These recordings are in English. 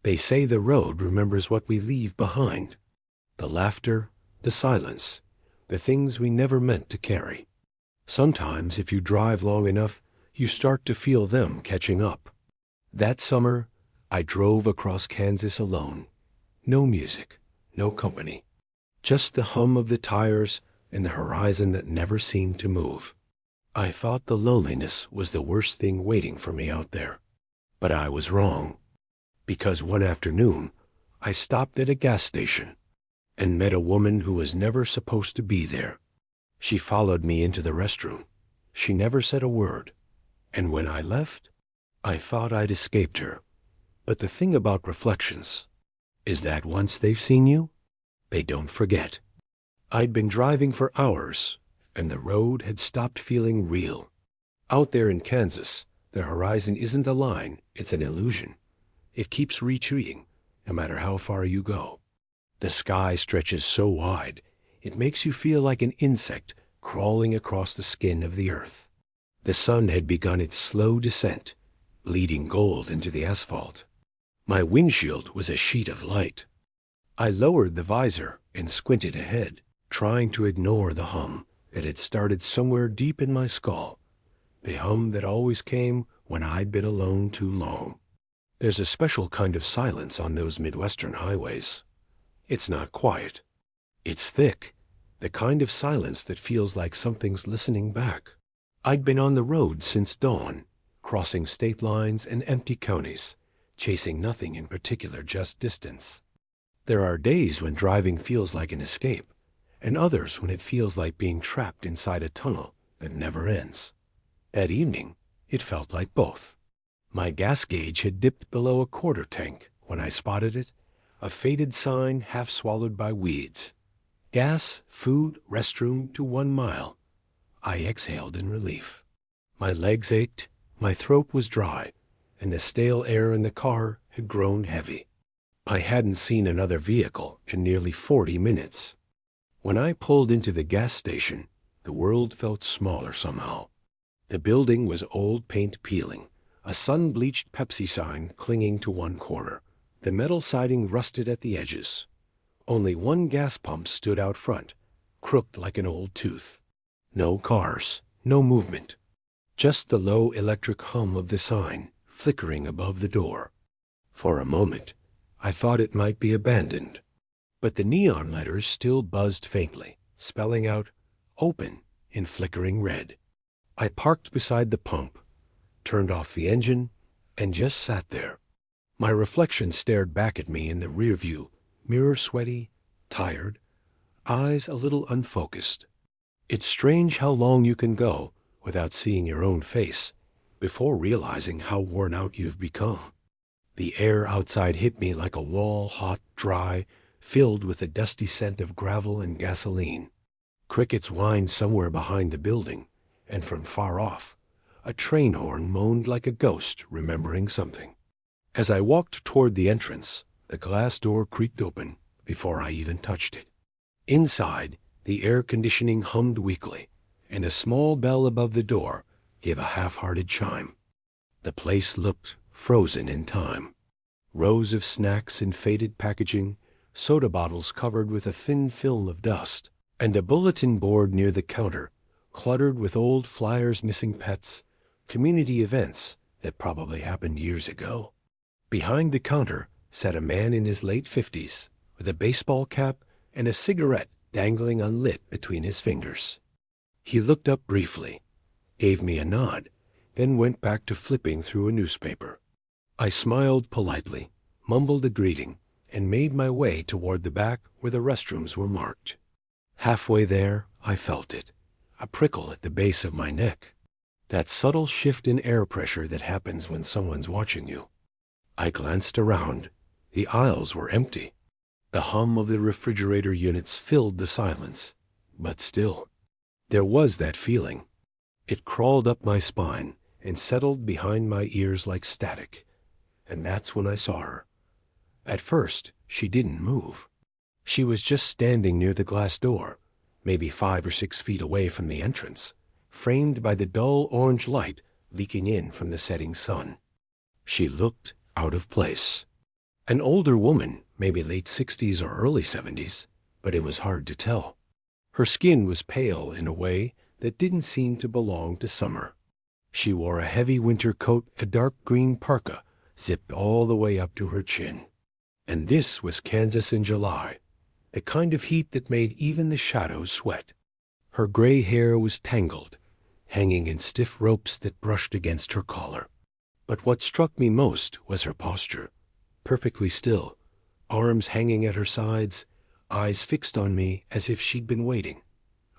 They say the road remembers what we leave behind. The laughter, the silence, the things we never meant to carry. Sometimes, if you drive long enough, you start to feel them catching up. That summer, I drove across Kansas alone. No music, no company. Just the hum of the tires and the horizon that never seemed to move. I thought the loneliness was the worst thing waiting for me out there. But I was wrong. Because one afternoon, I stopped at a gas station and met a woman who was never supposed to be there. She followed me into the restroom. She never said a word. And when I left, I thought I'd escaped her. But the thing about reflections is that once they've seen you, they don't forget. I'd been driving for hours, and the road had stopped feeling real. Out there in Kansas, the horizon isn't a line, it's an illusion. It keeps retreating, no matter how far you go. The sky stretches so wide, it makes you feel like an insect crawling across the skin of the earth. The sun had begun its slow descent, bleeding gold into the asphalt. My windshield was a sheet of light. I lowered the visor and squinted ahead, trying to ignore the hum that had started somewhere deep in my skull, the hum that always came when I'd been alone too long. There's a special kind of silence on those Midwestern highways. It's not quiet. It's thick, the kind of silence that feels like something's listening back. I'd been on the road since dawn, crossing state lines and empty counties, chasing nothing in particular, just distance. There are days when driving feels like an escape, and others when it feels like being trapped inside a tunnel that never ends. At evening, it felt like both. My gas gauge had dipped below a quarter tank when I spotted it, a faded sign half swallowed by weeds. Gas, food, restroom to 1 mile. I exhaled in relief. My legs ached, my throat was dry, and the stale air in the car had grown heavy. I hadn't seen another vehicle in nearly 40 minutes. When I pulled into the gas station, the world felt smaller somehow. The building was old paint peeling, a sun-bleached Pepsi sign clinging to one corner. The metal siding rusted at the edges. Only one gas pump stood out front, crooked like an old tooth. No cars, no movement. Just the low electric hum of the sign flickering above the door. For a moment, I thought it might be abandoned. But the neon letters still buzzed faintly, spelling out "Open" in flickering red. I parked beside the pump, turned off the engine, and just sat there. My reflection stared back at me in the rear view, mirror sweaty, tired, eyes a little unfocused. It's strange how long you can go without seeing your own face before realizing how worn out you've become. The air outside hit me like a wall, hot, dry, filled with the dusty scent of gravel and gasoline. Crickets whined somewhere behind the building, and from far off, a train horn moaned like a ghost remembering something. As I walked toward the entrance, the glass door creaked open before I even touched it. Inside, the air conditioning hummed weakly, and a small bell above the door gave a half-hearted chime. The place looked frozen in time. Rows of snacks in faded packaging, soda bottles covered with a thin film of dust, and a bulletin board near the counter, cluttered with old flyers missing pets, community events that probably happened years ago. Behind the counter sat a man in his late 50s, with a baseball cap and a cigarette dangling unlit between his fingers. He looked up briefly, gave me a nod, then went back to flipping through a newspaper. I smiled politely, mumbled a greeting, and made my way toward the back where the restrooms were marked. Halfway there, I felt it, a prickle at the base of my neck, that subtle shift in air pressure that happens when someone's watching you. I glanced around. The aisles were empty. The hum of the refrigerator units filled the silence, but still, there was that feeling. It crawled up my spine and settled behind my ears like static, and that's when I saw her. At first, she didn't move. She was just standing near the glass door, maybe 5 or 6 feet away from the entrance, framed by the dull orange light leaking in from the setting sun. She looked out of place. An older woman, maybe late 60s or early 70s, but it was hard to tell. Her skin was pale in a way that didn't seem to belong to summer. She wore a heavy winter coat, a dark green parka, zipped all the way up to her chin. And this was Kansas in July, the kind of heat that made even the shadows sweat. Her gray hair was tangled, hanging in stiff ropes that brushed against her collar. But what struck me most was her posture, perfectly still, arms hanging at her sides, eyes fixed on me as if she'd been waiting.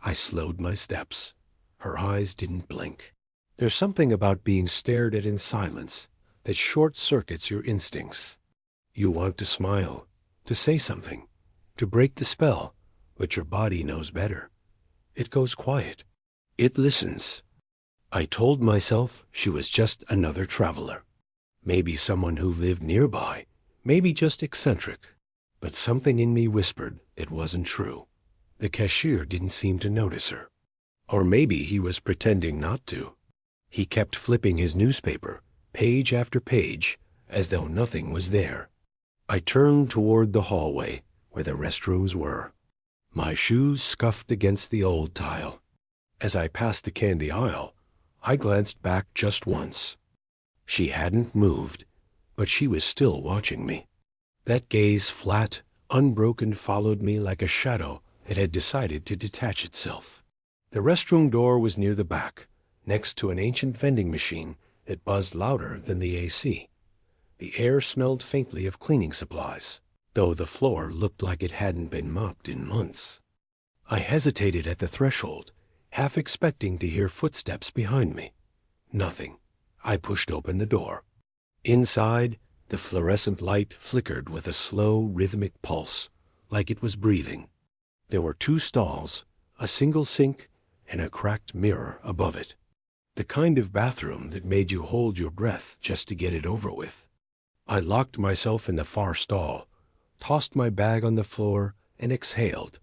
I slowed my steps. Her eyes didn't blink. There's something about being stared at in silence that short-circuits your instincts. You want to smile, to say something, to break the spell, but your body knows better. It goes quiet. It listens. I told myself she was just another traveler. Maybe someone who lived nearby, maybe just eccentric. But something in me whispered it wasn't true. The cashier didn't seem to notice her. Or maybe he was pretending not to. He kept flipping his newspaper, page after page, as though nothing was there. I turned toward the hallway where the restrooms were. My shoes scuffed against the old tile. As I passed the candy aisle, I glanced back just once. She hadn't moved, but she was still watching me. That gaze, flat, unbroken, followed me like a shadow that had decided to detach itself. The restroom door was near the back, next to an ancient vending machine that buzzed louder than the AC. The air smelled faintly of cleaning supplies, though the floor looked like it hadn't been mopped in months. I hesitated at the threshold, half expecting to hear footsteps behind me. Nothing. I pushed open the door. Inside, the fluorescent light flickered with a slow, rhythmic pulse, like it was breathing. There were 2 stalls, a single sink, and a cracked mirror above it. The kind of bathroom that made you hold your breath just to get it over with. I locked myself in the far stall, tossed my bag on the floor, and exhaled.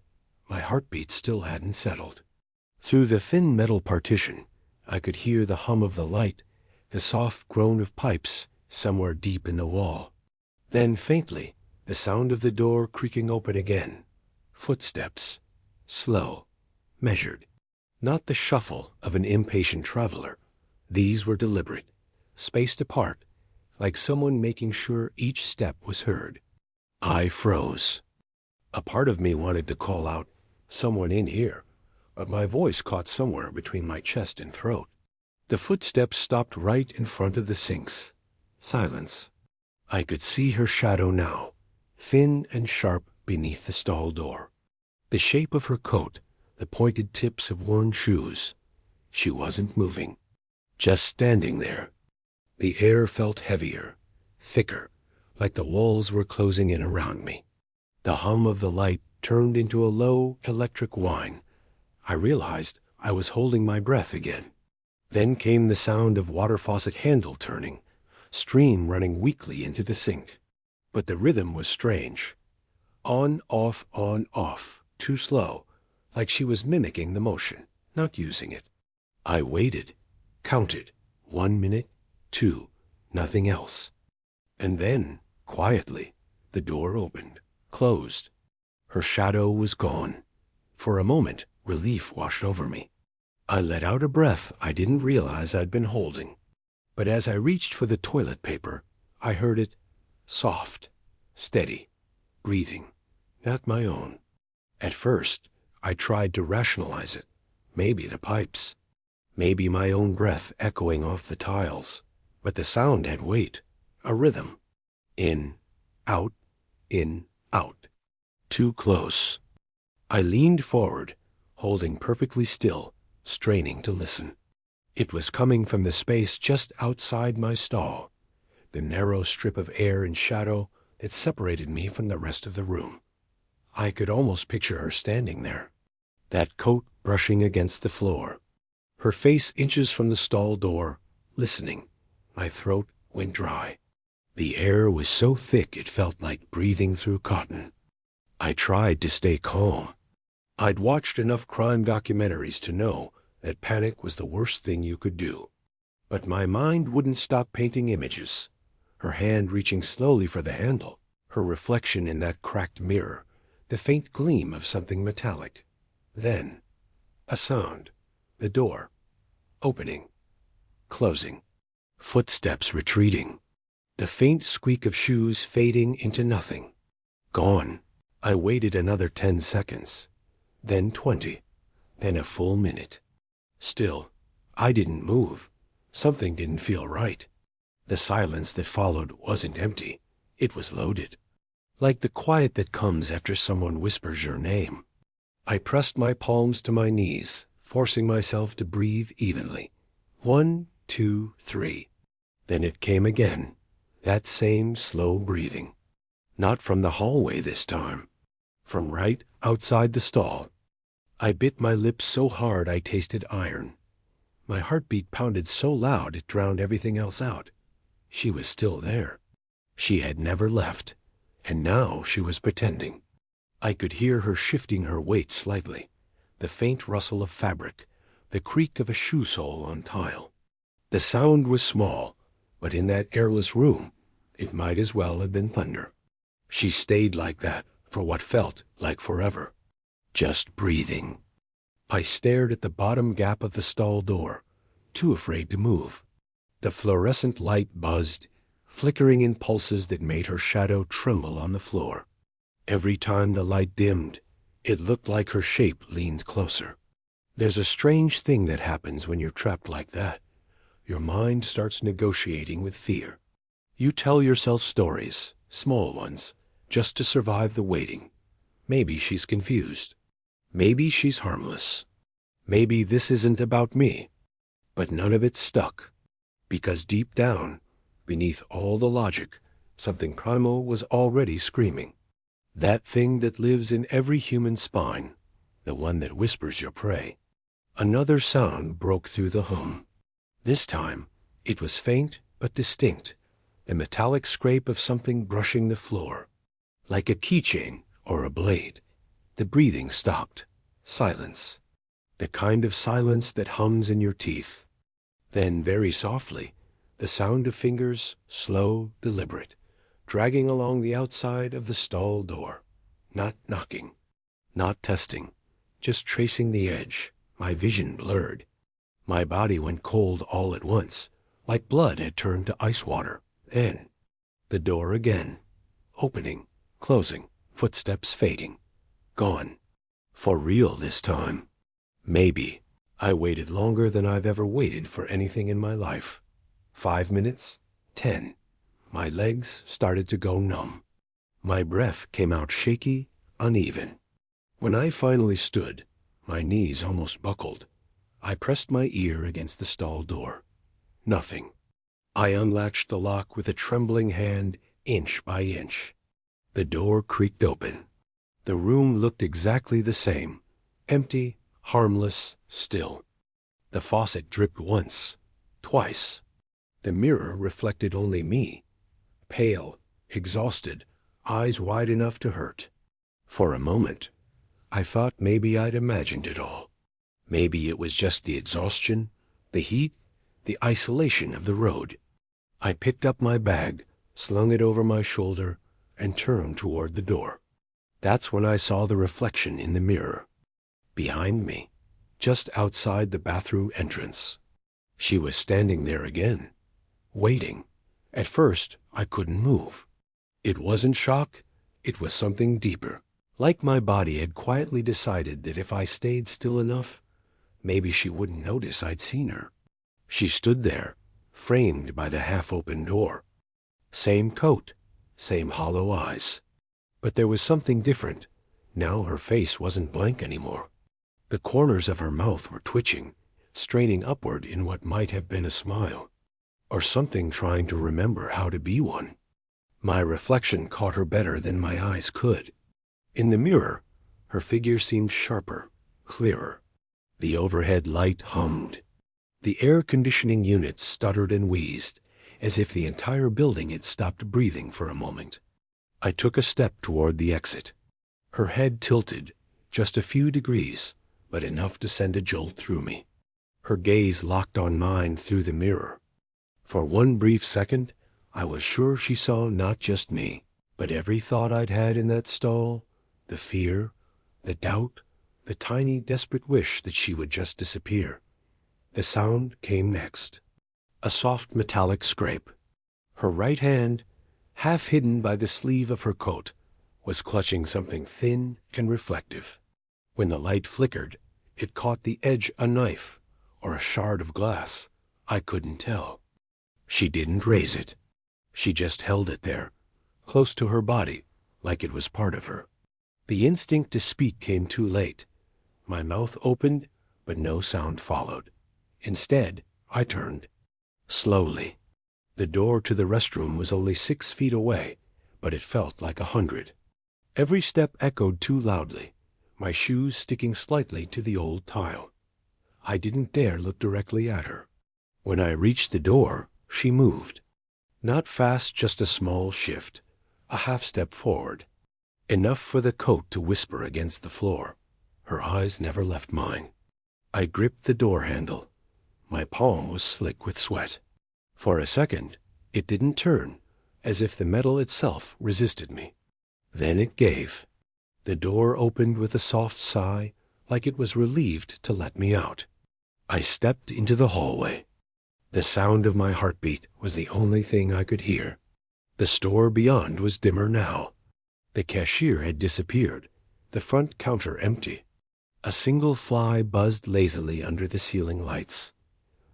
My heartbeat still hadn't settled. Through the thin metal partition, I could hear the hum of the light, the soft groan of pipes somewhere deep in the wall. Then faintly, the sound of the door creaking open again. Footsteps. Slow. Measured. Not the shuffle of an impatient traveler. These were deliberate, spaced apart, like someone making sure each step was heard. I froze. A part of me wanted to call out, "Someone in here," but my voice caught somewhere between my chest and throat. The footsteps stopped right in front of the sinks. Silence. I could see her shadow now, thin and sharp beneath the stall door. The shape of her coat, the pointed tips of worn shoes. She wasn't moving, just standing there. The air felt heavier, thicker, like the walls were closing in around me. The hum of the light turned into a low electric whine. I realized I was holding my breath again. Then came the sound of water faucet handle turning, stream running weakly into the sink. But the rhythm was strange. On, off, too slow, like she was mimicking the motion, not using it. I waited, counted, 1 minute, 2, nothing else. And then, quietly, the door opened, closed. Her shadow was gone. For a moment, relief washed over me. I let out a breath I didn't realize I'd been holding. But as I reached for the toilet paper, I heard it, soft, steady, breathing, not my own. At first, I tried to rationalize it. Maybe the pipes. Maybe my own breath echoing off the tiles. But the sound had weight, a rhythm. In, out, in, out. Too close. I leaned forward, holding perfectly still, straining to listen. It was coming from the space just outside my stall, the narrow strip of air and shadow that separated me from the rest of the room. I could almost picture her standing there, that coat brushing against the floor, her face inches from the stall door, listening. My throat went dry. The air was so thick it felt like breathing through cotton. I tried to stay calm. I'd watched enough crime documentaries to know that panic was the worst thing you could do. But my mind wouldn't stop painting images, her hand reaching slowly for the handle, her reflection in that cracked mirror, the faint gleam of something metallic. Then, a sound. The door. Opening. Closing. Footsteps retreating. The faint squeak of shoes fading into nothing. Gone. I waited another 10 seconds. Then 20. Then a full minute. Still, I didn't move. Something didn't feel right. The silence that followed wasn't empty. It was loaded. Like the quiet that comes after someone whispers your name. I pressed my palms to my knees, forcing myself to breathe evenly. 1, 2, 3. Then it came again. That same slow breathing. Not from the hallway this time. From right outside the stall. I bit my lips so hard I tasted iron. My heartbeat pounded so loud it drowned everything else out. She was still there. She had never left. And now she was pretending. I could hear her shifting her weight slightly. The faint rustle of fabric. The creak of a shoe sole on tile. The sound was small, but in that airless room, it might as well have been thunder. She stayed like that for what felt like forever. Just breathing. I stared at the bottom gap of the stall door, too afraid to move. The fluorescent light buzzed, flickering in pulses that made her shadow tremble on the floor. Every time the light dimmed, it looked like her shape leaned closer. There's a strange thing that happens when you're trapped like that. Your mind starts negotiating with fear. You tell yourself stories, small ones, just to survive the waiting. Maybe she's confused. Maybe she's harmless. Maybe this isn't about me. But none of it stuck. Because deep down, beneath all the logic, something primal was already screaming. That thing that lives in every human spine, the one that whispers your prey. Another sound broke through the hum. This time, it was faint but distinct, the metallic scrape of something brushing the floor. Like a keychain or a blade. The breathing stopped. Silence. The kind of silence that hums in your teeth. Then, very softly, the sound of fingers, slow, deliberate, dragging along the outside of the stall door. Not knocking. Not testing. Just tracing the edge. My vision blurred. My body went cold all at once, like blood had turned to ice water. Then, the door again. Opening, closing, footsteps fading. Gone. For real this time. Maybe. I waited longer than I've ever waited for anything in my life. 5 minutes. 10. My legs started to go numb. My breath came out shaky, uneven. When I finally stood, my knees almost buckled. I pressed my ear against the stall door. Nothing. I unlatched the lock with a trembling hand, inch by inch. The door creaked open. The room looked exactly the same. Empty, harmless, still. The faucet dripped once, twice. The mirror reflected only me. Pale, exhausted, eyes wide enough to hurt. For a moment, I thought maybe I'd imagined it all. Maybe it was just the exhaustion, the heat, the isolation of the road. I picked up my bag, slung it over my shoulder, and turned toward the door. That's when I saw the reflection in the mirror. Behind me, just outside the bathroom entrance. She was standing there again, waiting. At first, I couldn't move. It wasn't shock, it was something deeper. Like my body had quietly decided that if I stayed still enough, maybe she wouldn't notice I'd seen her. She stood there, framed by the half-open door. Same coat, same hollow eyes. But there was something different. Now her face wasn't blank anymore. The corners of her mouth were twitching, straining upward in what might have been a smile. Or something trying to remember how to be one. My reflection caught her better than my eyes could. In the mirror, her figure seemed sharper, clearer. The overhead light hummed. The air conditioning unit stuttered and wheezed, as if the entire building had stopped breathing for a moment. I took a step toward the exit. Her head tilted, just a few degrees, but enough to send a jolt through me. Her gaze locked on mine through the mirror. For one brief second, I was sure she saw not just me, But every thought I'd had in that stall, the fear, the doubt, the tiny desperate wish that she would just disappear. The sound came next. A soft metallic scrape. Her right hand, half hidden by the sleeve of her coat, was clutching something thin and reflective. When the light flickered, it caught the edge a knife or a shard of glass. I couldn't tell. She didn't raise it. She just held it there, close to her body, like it was part of her. The instinct to speak came too late. My mouth opened, but no sound followed. Instead, I turned. Slowly. The door to the restroom was only 6 feet away, but it felt like 100. Every step echoed too loudly, my shoes sticking slightly to the old tile. I didn't dare look directly at her. When I reached the door, she moved. Not fast, just a small shift, a half step forward. Enough for the coat to whisper against the floor. Her eyes never left mine. I gripped the door handle. My palm was slick with sweat. For a second, it didn't turn, as if the metal itself resisted me. Then it gave. The door opened with a soft sigh, like it was relieved to let me out. I stepped into the hallway. The sound of my heartbeat was the only thing I could hear. The store beyond was dimmer now. The cashier had disappeared, the front counter empty. A single fly buzzed lazily under the ceiling lights.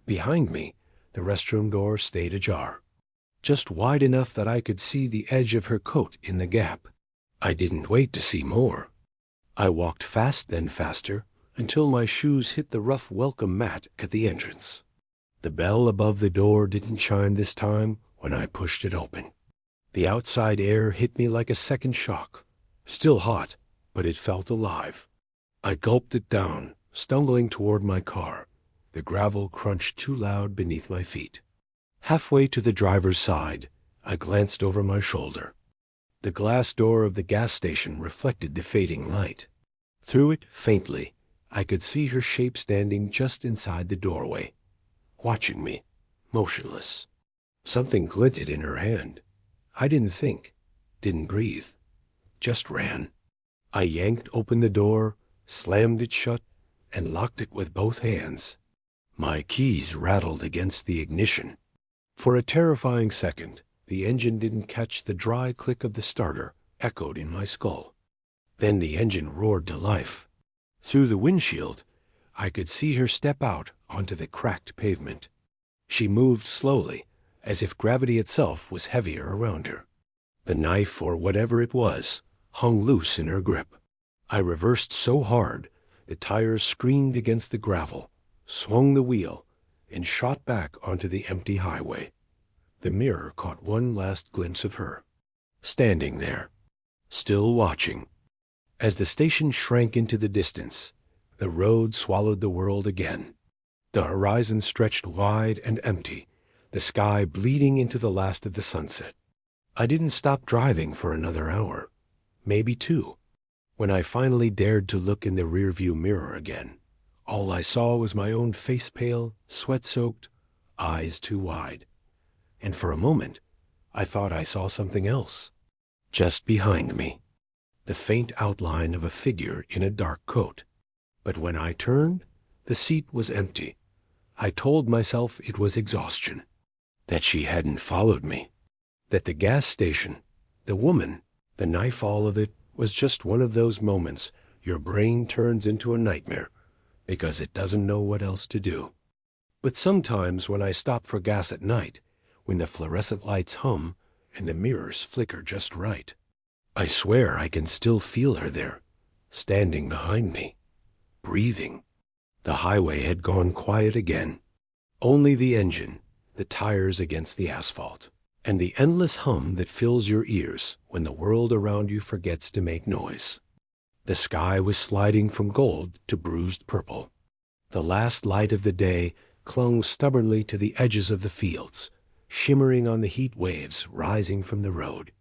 Behind me, the restroom door stayed ajar, just wide enough that I could see the edge of her coat in the gap. I didn't wait to see more. I walked fast, then faster, until my shoes hit the rough welcome mat at the entrance. The bell above the door didn't chime this time when I pushed it open. The outside air hit me like a second shock. Still hot, but it felt alive. I gulped it down, stumbling toward my car. The gravel crunched too loud beneath my feet. Halfway to the driver's side, I glanced over my shoulder. The glass door of the gas station reflected the fading light. Through it, faintly, I could see her shape standing just inside the doorway, watching me, motionless. Something glinted in her hand. I didn't think, didn't breathe, just ran. I yanked open the door, slammed it shut, and locked it with both hands. My keys rattled against the ignition. For a terrifying second, the engine didn't catch the dry click of the starter echoed in my skull. Then the engine roared to life. Through the windshield, I could see her step out onto the cracked pavement. She moved slowly, as if gravity itself was heavier around her. The knife, or whatever it was, hung loose in her grip. I reversed so hard, the tires screamed against the gravel, swung the wheel, and shot back onto the empty highway. The mirror caught one last glimpse of her, standing there, still watching. As the station shrank into the distance, the road swallowed the world again. The horizon stretched wide and empty, the sky bleeding into the last of the sunset. I didn't stop driving for another hour, maybe 2. When I finally dared to look in the rearview mirror again, all I saw was my own face pale, sweat-soaked, eyes too wide. And for a moment, I thought I saw something else. Just behind me, the faint outline of a figure in a dark coat. But when I turned, the seat was empty. I told myself it was exhaustion, that she hadn't followed me, that the gas station, the woman, the knife, all of it was just one of those moments your brain turns into a nightmare because it doesn't know what else to do. But sometimes when I stop for gas at night, when the fluorescent lights hum and the mirrors flicker just right, I swear I can still feel her there, standing behind me, breathing. The highway had gone quiet again. Only the engine, the tires against the asphalt, and the endless hum that fills your ears when the world around you forgets to make noise. The sky was sliding from gold to bruised purple. The last light of the day clung stubbornly to the edges of the fields, shimmering on the heat waves rising from the road.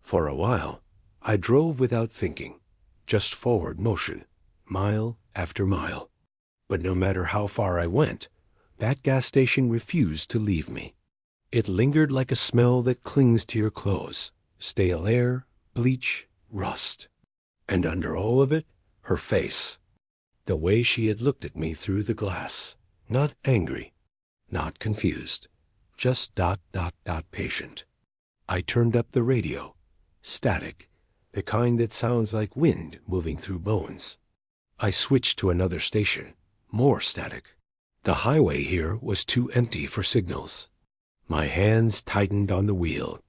For a while, I drove without thinking, just forward motion, mile after mile. But no matter how far I went, that gas station refused to leave me. It lingered like a smell that clings to your clothes, stale air, bleach, rust. And under all of it, her face. The way she had looked at me through the glass. Not angry, not confused, just ... patient. I turned up the radio. Static, the kind that sounds like wind moving through bones. I switched to another station. More static. The highway here was too empty for signals. My hands tightened on the wheel.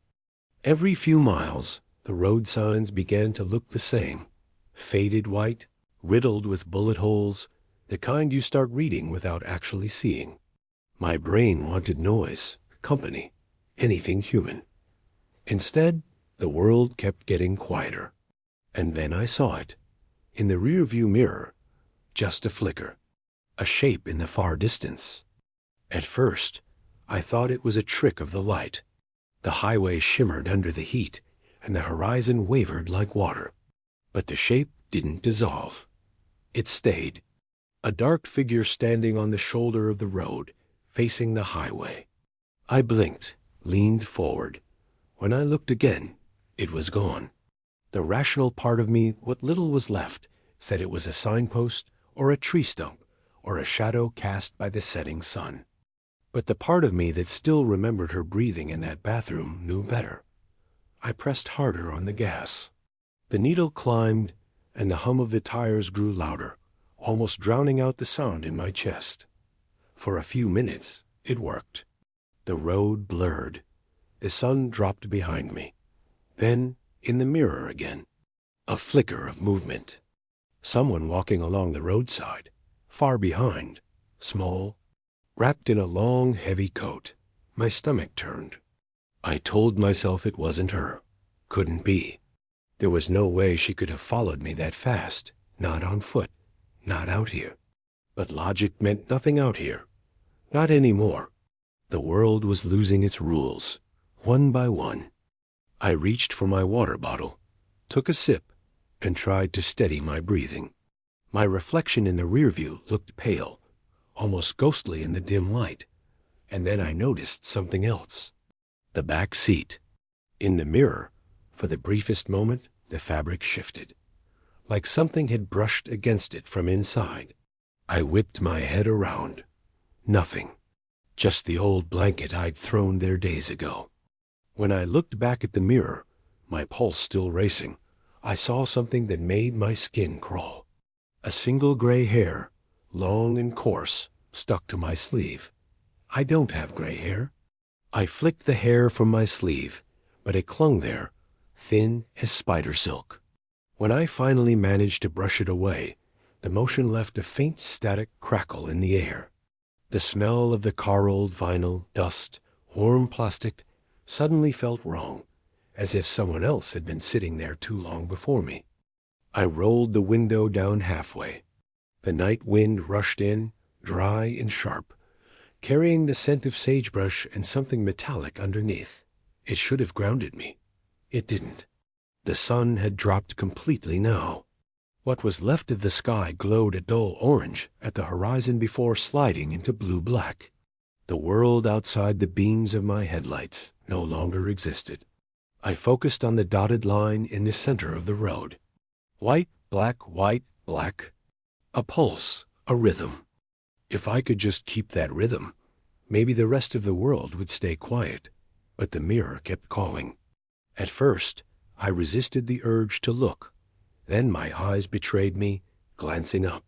Every few miles, the road signs began to look the same. Faded white, riddled with bullet holes, the kind you start reading without actually seeing. My brain wanted noise, company, anything human. Instead, the world kept getting quieter. And then I saw it. In the rearview mirror, just a flicker. A shape in the far distance. At first, I thought it was a trick of the light. The highway shimmered under the heat, and the horizon wavered like water. But the shape didn't dissolve. It stayed. A dark figure standing on the shoulder of the road, facing the highway. I blinked, leaned forward. When I looked again, it was gone. The rational part of me, what little was left, said it was a signpost or a tree stump or a shadow cast by the setting sun. But the part of me that still remembered her breathing in that bathroom knew better. I pressed harder on the gas. The needle climbed, and the hum of the tires grew louder, almost drowning out the sound in my chest. For a few minutes, it worked. The road blurred. The sun dropped behind me. Then, in the mirror again, a flicker of movement. Someone walking along the roadside, far behind, small, wrapped in a long, heavy coat. My stomach turned. I told myself it wasn't her. Couldn't be. There was no way she could have followed me that fast, not on foot, not out here. But logic meant nothing out here. Not anymore. The world was losing its rules, one by one. I reached for my water bottle, took a sip, and tried to steady my breathing. My reflection in the rear view looked pale, almost ghostly in the dim light. And then I noticed something else. The back seat. In the mirror, for the briefest moment, the fabric shifted. Like something had brushed against it from inside. I whipped my head around. Nothing. Just the old blanket I'd thrown there days ago. When I looked back at the mirror, my pulse still racing, I saw something that made my skin crawl. A single gray hair, long and coarse, stuck to my sleeve. I don't have gray hair. I flicked the hair from my sleeve, but it clung there, thin as spider silk. When I finally managed to brush it away, the motion left a faint static crackle in the air. The smell of the car-old vinyl, dust, warm plastic, suddenly felt wrong, as if someone else had been sitting there too long before me. I rolled the window down halfway. The night wind rushed in, dry and sharp, carrying the scent of sagebrush and something metallic underneath. It should have grounded me. It didn't. The sun had dropped completely now. What was left of the sky glowed a dull orange at the horizon before sliding into blue-black. The world outside the beams of my headlights no longer existed. I focused on the dotted line in the center of the road. White, black, black. A pulse, a rhythm. If I could just keep that rhythm, maybe the rest of the world would stay quiet. But the mirror kept calling. At first, I resisted the urge to look. Then my eyes betrayed me, glancing up.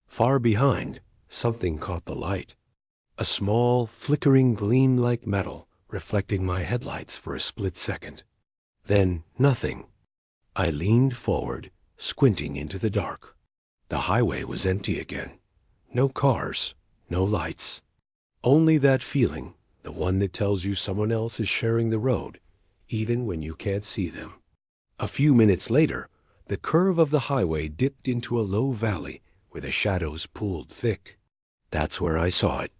Far behind, something caught the light. A small, flickering gleam like metal, reflecting my headlights for a split second. Then nothing. I leaned forward, squinting into the dark. The highway was empty again. No cars, no lights. Only that feeling, the one that tells you someone else is sharing the road, even when you can't see them. A few minutes later, the curve of the highway dipped into a low valley where the shadows pooled thick. That's where I saw it.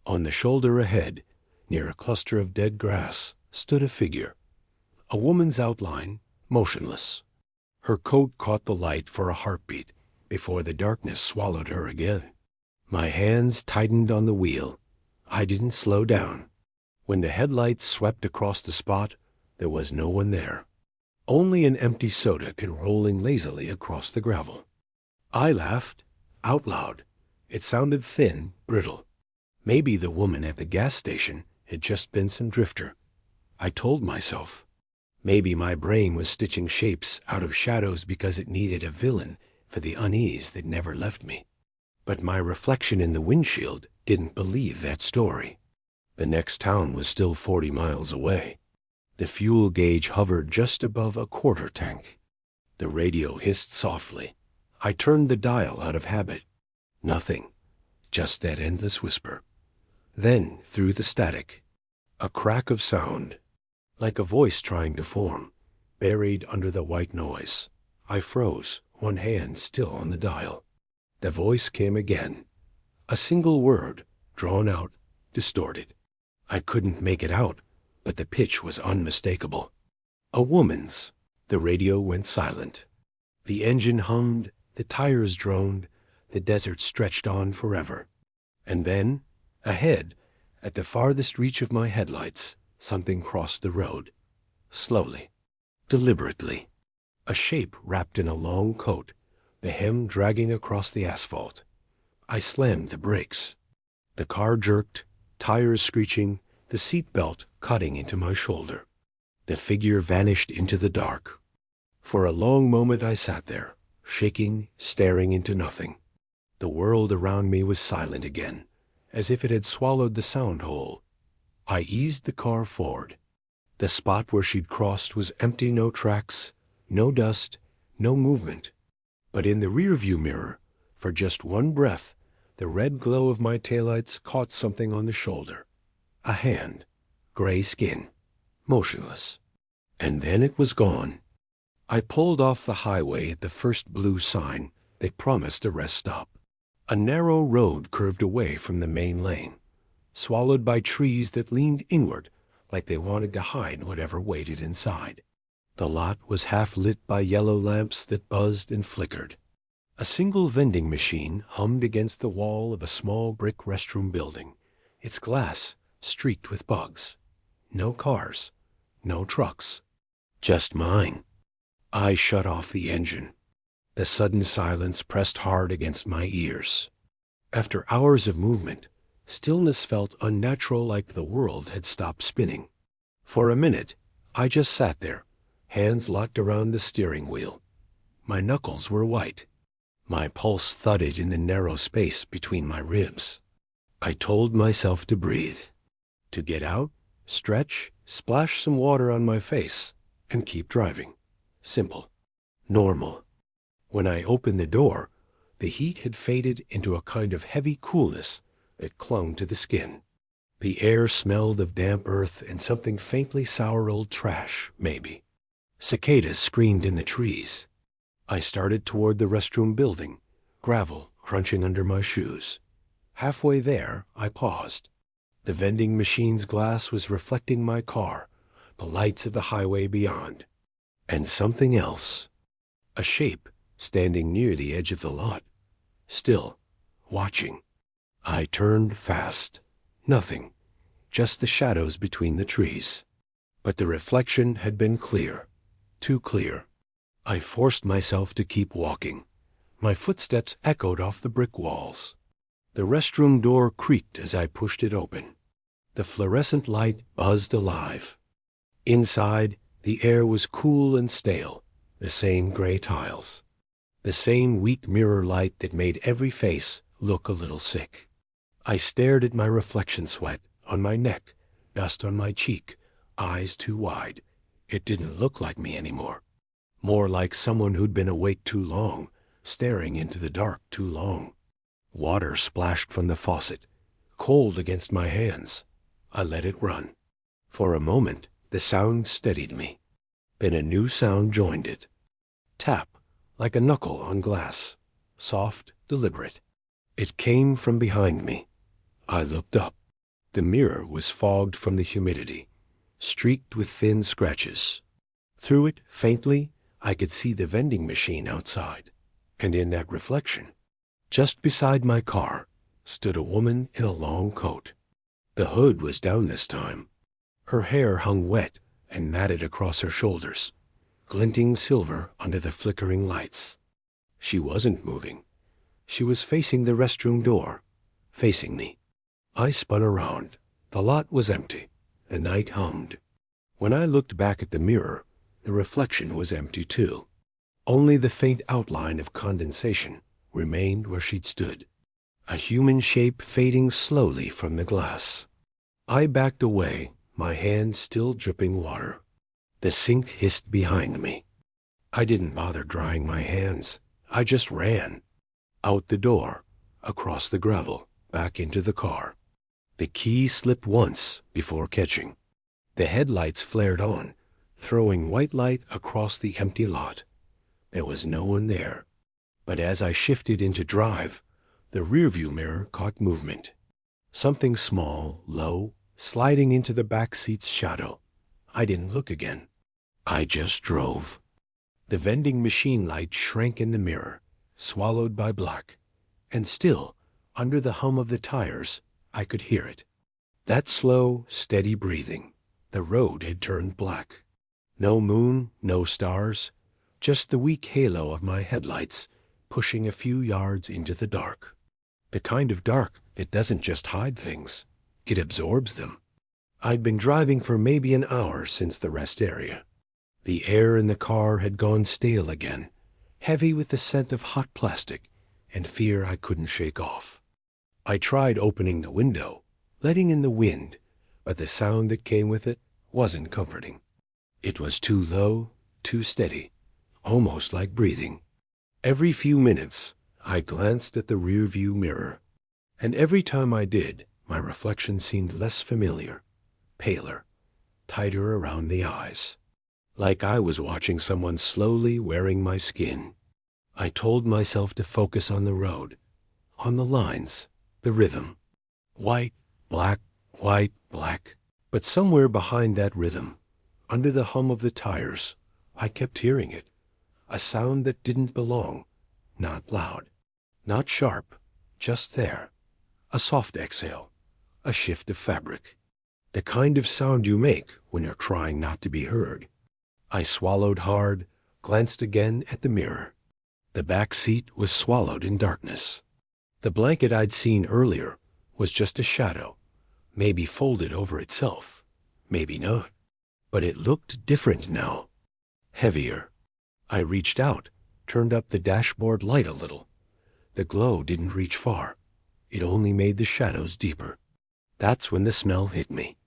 On the shoulder ahead, near a cluster of dead grass, stood a figure. A woman's outline, motionless. Her coat caught the light for a heartbeat before the darkness swallowed her again. My hands tightened on the wheel. I didn't slow down. When the headlights swept across the spot, there was no one there. Only an empty soda came rolling lazily across the gravel. I laughed, out loud. It sounded thin, brittle. Maybe the woman at the gas station had just been some drifter. I told myself. Maybe my brain was stitching shapes out of shadows because it needed a villain for the unease that never left me. But my reflection in the windshield didn't believe that story. The next town was still 40 miles away. The fuel gauge hovered just above a quarter tank. The radio hissed softly. I turned the dial out of habit. Nothing. Just that endless whisper. Then, through the static, a crack of sound, like a voice trying to form, buried under the white noise. I froze, one hand still on the dial. The voice came again. A single word, drawn out, distorted. I couldn't make it out, but the pitch was unmistakable. A woman's. The radio went silent. The engine hummed, the tires droned, the desert stretched on forever. And then, ahead, at the farthest reach of my headlights, something crossed the road. Slowly, deliberately. A shape wrapped in a long coat, the hem dragging across the asphalt. I slammed the brakes. The car jerked, tires screeching, the seat belt cutting into my shoulder. The figure vanished into the dark. For a long moment I sat there, shaking, staring into nothing. The world around me was silent again, as if it had swallowed the sound whole. I eased the car forward. The spot where she'd crossed was empty, no tracks, no dust, no movement. But in the rearview mirror, for just one breath, the red glow of my taillights caught something on the shoulder. A hand, gray skin, motionless. And then it was gone. I pulled off the highway at the first blue sign that promised a rest stop. A narrow road curved away from the main lane, swallowed by trees that leaned inward like they wanted to hide whatever waited inside. The lot was half lit by yellow lamps that buzzed and flickered. A single vending machine hummed against the wall of a small brick restroom building, its glass streaked with bugs. No cars, no trucks, just mine. I shut off the engine. The sudden silence pressed hard against my ears. After hours of movement, stillness felt unnatural, like the world had stopped spinning. For a minute, I just sat there, hands locked around the steering wheel. My knuckles were white. My pulse thudded in the narrow space between my ribs. I told myself to breathe, to get out, stretch, splash some water on my face, and keep driving. Simple. Normal. When I opened the door, the heat had faded into a kind of heavy coolness that clung to the skin. The air smelled of damp earth and something faintly sour, old trash, maybe. Cicadas screamed in the trees. I started toward the restroom building, gravel crunching under my shoes. Halfway there, I paused. The vending machine's glass was reflecting my car, the lights of the highway beyond. And something else. A shape standing near the edge of the lot. Still, watching. I turned fast. Nothing. Just the shadows between the trees. But the reflection had been clear. Too clear. I forced myself to keep walking. My footsteps echoed off the brick walls. The restroom door creaked as I pushed it open. The fluorescent light buzzed alive. Inside, the air was cool and stale, the same gray tiles. The same weak mirror light that made every face look a little sick. I stared at my reflection, sweat on my neck, dust on my cheek, eyes too wide. It didn't look like me anymore. More like someone who'd been awake too long, staring into the dark too long. Water splashed from the faucet, cold against my hands. I let it run. For a moment, the sound steadied me. Then a new sound joined it. Tap, like a knuckle on glass. Soft, deliberate. It came from behind me. I looked up. The mirror was fogged from the humidity, streaked with thin scratches. Through it, faintly, I could see the vending machine outside. And in that reflection, just beside my car, stood a woman in a long coat. The hood was down this time. Her hair hung wet and matted across her shoulders. glinting silver under the flickering lights. She wasn't moving. She was facing the restroom door, facing me. I spun around. The lot was empty. The night hummed. When I looked back at the mirror, the reflection was empty too. Only the faint outline of condensation remained where she'd stood, a human shape fading slowly from the glass. I backed away, my hands still dripping water. The sink hissed behind me. I didn't bother drying my hands. I just ran. Out the door, across the gravel, back into the car. The key slipped once before catching. The headlights flared on, throwing white light across the empty lot. There was no one there. But as I shifted into drive, the rearview mirror caught movement. Something small, low, sliding into the back seat's shadow. I didn't look again. I just drove. The vending machine light shrank in the mirror, swallowed by black. And still, under the hum of the tires, I could hear it. That slow, steady breathing. The road had turned black. No moon, no stars, just the weak halo of my headlights pushing a few yards into the dark. The kind of dark that doesn't just hide things, it absorbs them. I'd been driving for maybe an hour since the rest area. The air in the car had gone stale again, heavy with the scent of hot plastic and fear I couldn't shake off. I tried opening the window, letting in the wind, but the sound that came with it wasn't comforting. It was too low, too steady, almost like breathing. Every few minutes, I glanced at the rearview mirror, and every time I did, my reflection seemed less familiar, paler, tighter around the eyes, like I was watching someone slowly wearing my skin. I told myself to focus on the road, on the lines, the rhythm. White, black, white, black. But somewhere behind that rhythm, under the hum of the tires, I kept hearing it. A sound that didn't belong. Not loud, not sharp, just there. A soft exhale, a shift of fabric. The kind of sound you make when you're trying not to be heard. I swallowed hard, glanced again at the mirror. The back seat was swallowed in darkness. The blanket I'd seen earlier was just a shadow, maybe folded over itself, maybe not. But it looked different now, heavier. I reached out, turned up the dashboard light a little. The glow didn't reach far. It only made the shadows deeper. That's when the smell hit me.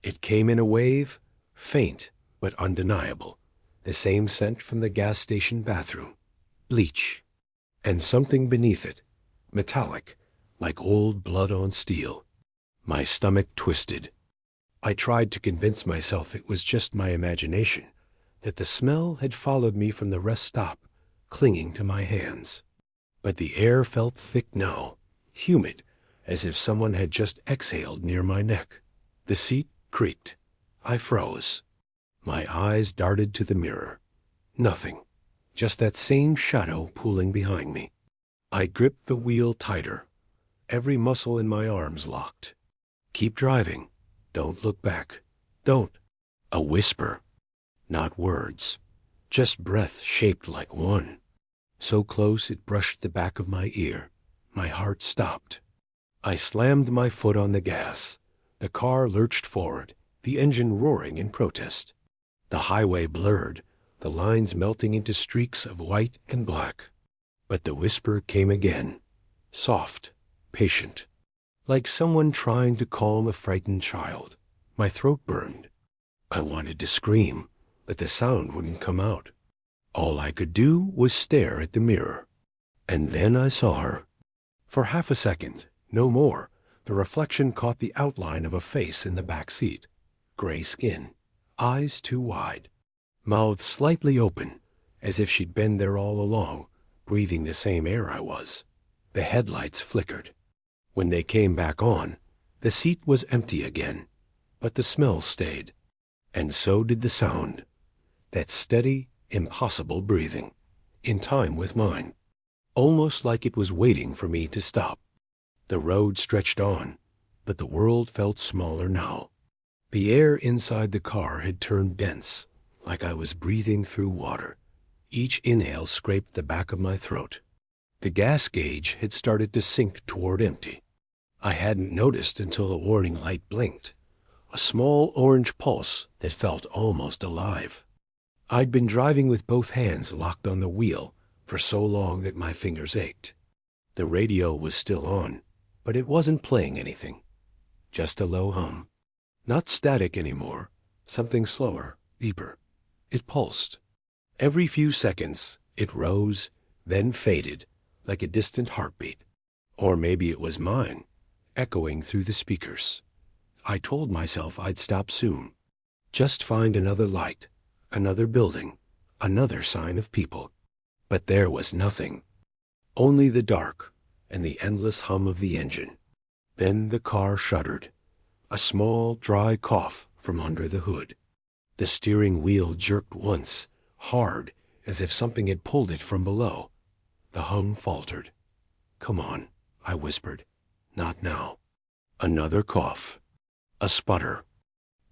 It came in a wave, faint but undeniable. The same scent from the gas station bathroom. Bleach. And something beneath it, metallic, like old blood on steel. My stomach twisted. I tried to convince myself it was just my imagination, that the smell had followed me from the rest stop, clinging to my hands. But the air felt thick now, humid, as if someone had just exhaled near my neck. The seat creaked. I froze. My eyes darted to the mirror. Nothing. Just that same shadow pulling behind me. I gripped the wheel tighter. Every muscle in my arms locked. Keep driving. Don't look back. Don't. A whisper. Not words. Just breath shaped like one. So close it brushed the back of my ear. My heart stopped. I slammed my foot on the gas. The car lurched forward, the engine roaring in protest. The highway blurred, the lines melting into streaks of white and black. But the whisper came again, soft, patient, like someone trying to calm a frightened child. My throat burned. I wanted to scream, but the sound wouldn't come out. All I could do was stare at the mirror. And then I saw her. For half a second, no more, the reflection caught the outline of a face in the back seat. Gray skin, eyes too wide, mouth slightly open, as if she'd been there all along, breathing the same air I was. The headlights flickered. When they came back on, the seat was empty again, but the smell stayed. And so did the sound. That steady, impossible breathing, in time with mine, almost like it was waiting for me to stop. The road stretched on, but the world felt smaller now. The air inside the car had turned dense, like I was breathing through water. Each inhale scraped the back of my throat. The gas gauge had started to sink toward empty. I hadn't noticed until the warning light blinked, a small orange pulse that felt almost alive. I'd been driving with both hands locked on the wheel for so long that my fingers ached. The radio was still on, but it wasn't playing anything. Just a low hum. Not static anymore, something slower, deeper. It pulsed. Every few seconds, it rose, then faded, like a distant heartbeat. Or maybe it was mine, echoing through the speakers. I told myself I'd stop soon. Just find another light, another building, another sign of people. But there was nothing. Only the dark and the endless hum of the engine. Then the car shuddered. A small, dry cough from under the hood. The steering wheel jerked once, hard, as if something had pulled it from below. The hum faltered. "Come on," I whispered. "Not now." Another cough. A sputter.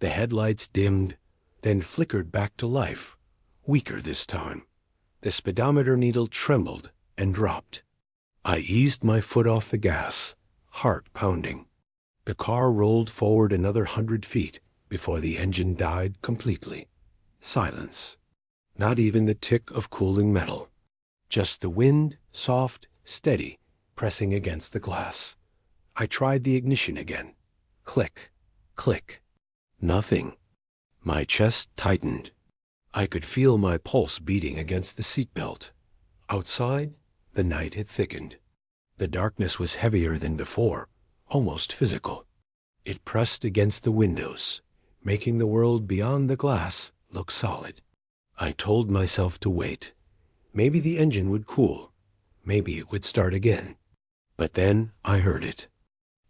The headlights dimmed, then flickered back to life, weaker this time. The speedometer needle trembled and dropped. I eased my foot off the gas, heart pounding. The car rolled forward another 100 feet before the engine died completely. Silence. Not even the tick of cooling metal. Just the wind, soft, steady, pressing against the glass. I tried the ignition again. Click, click. Nothing. My chest tightened. I could feel my pulse beating against the seatbelt. Outside, the night had thickened. The darkness was heavier than before, almost physical. It pressed against the windows, making the world beyond the glass look solid. I told myself to wait. Maybe the engine would cool. Maybe it would start again. But then I heard it.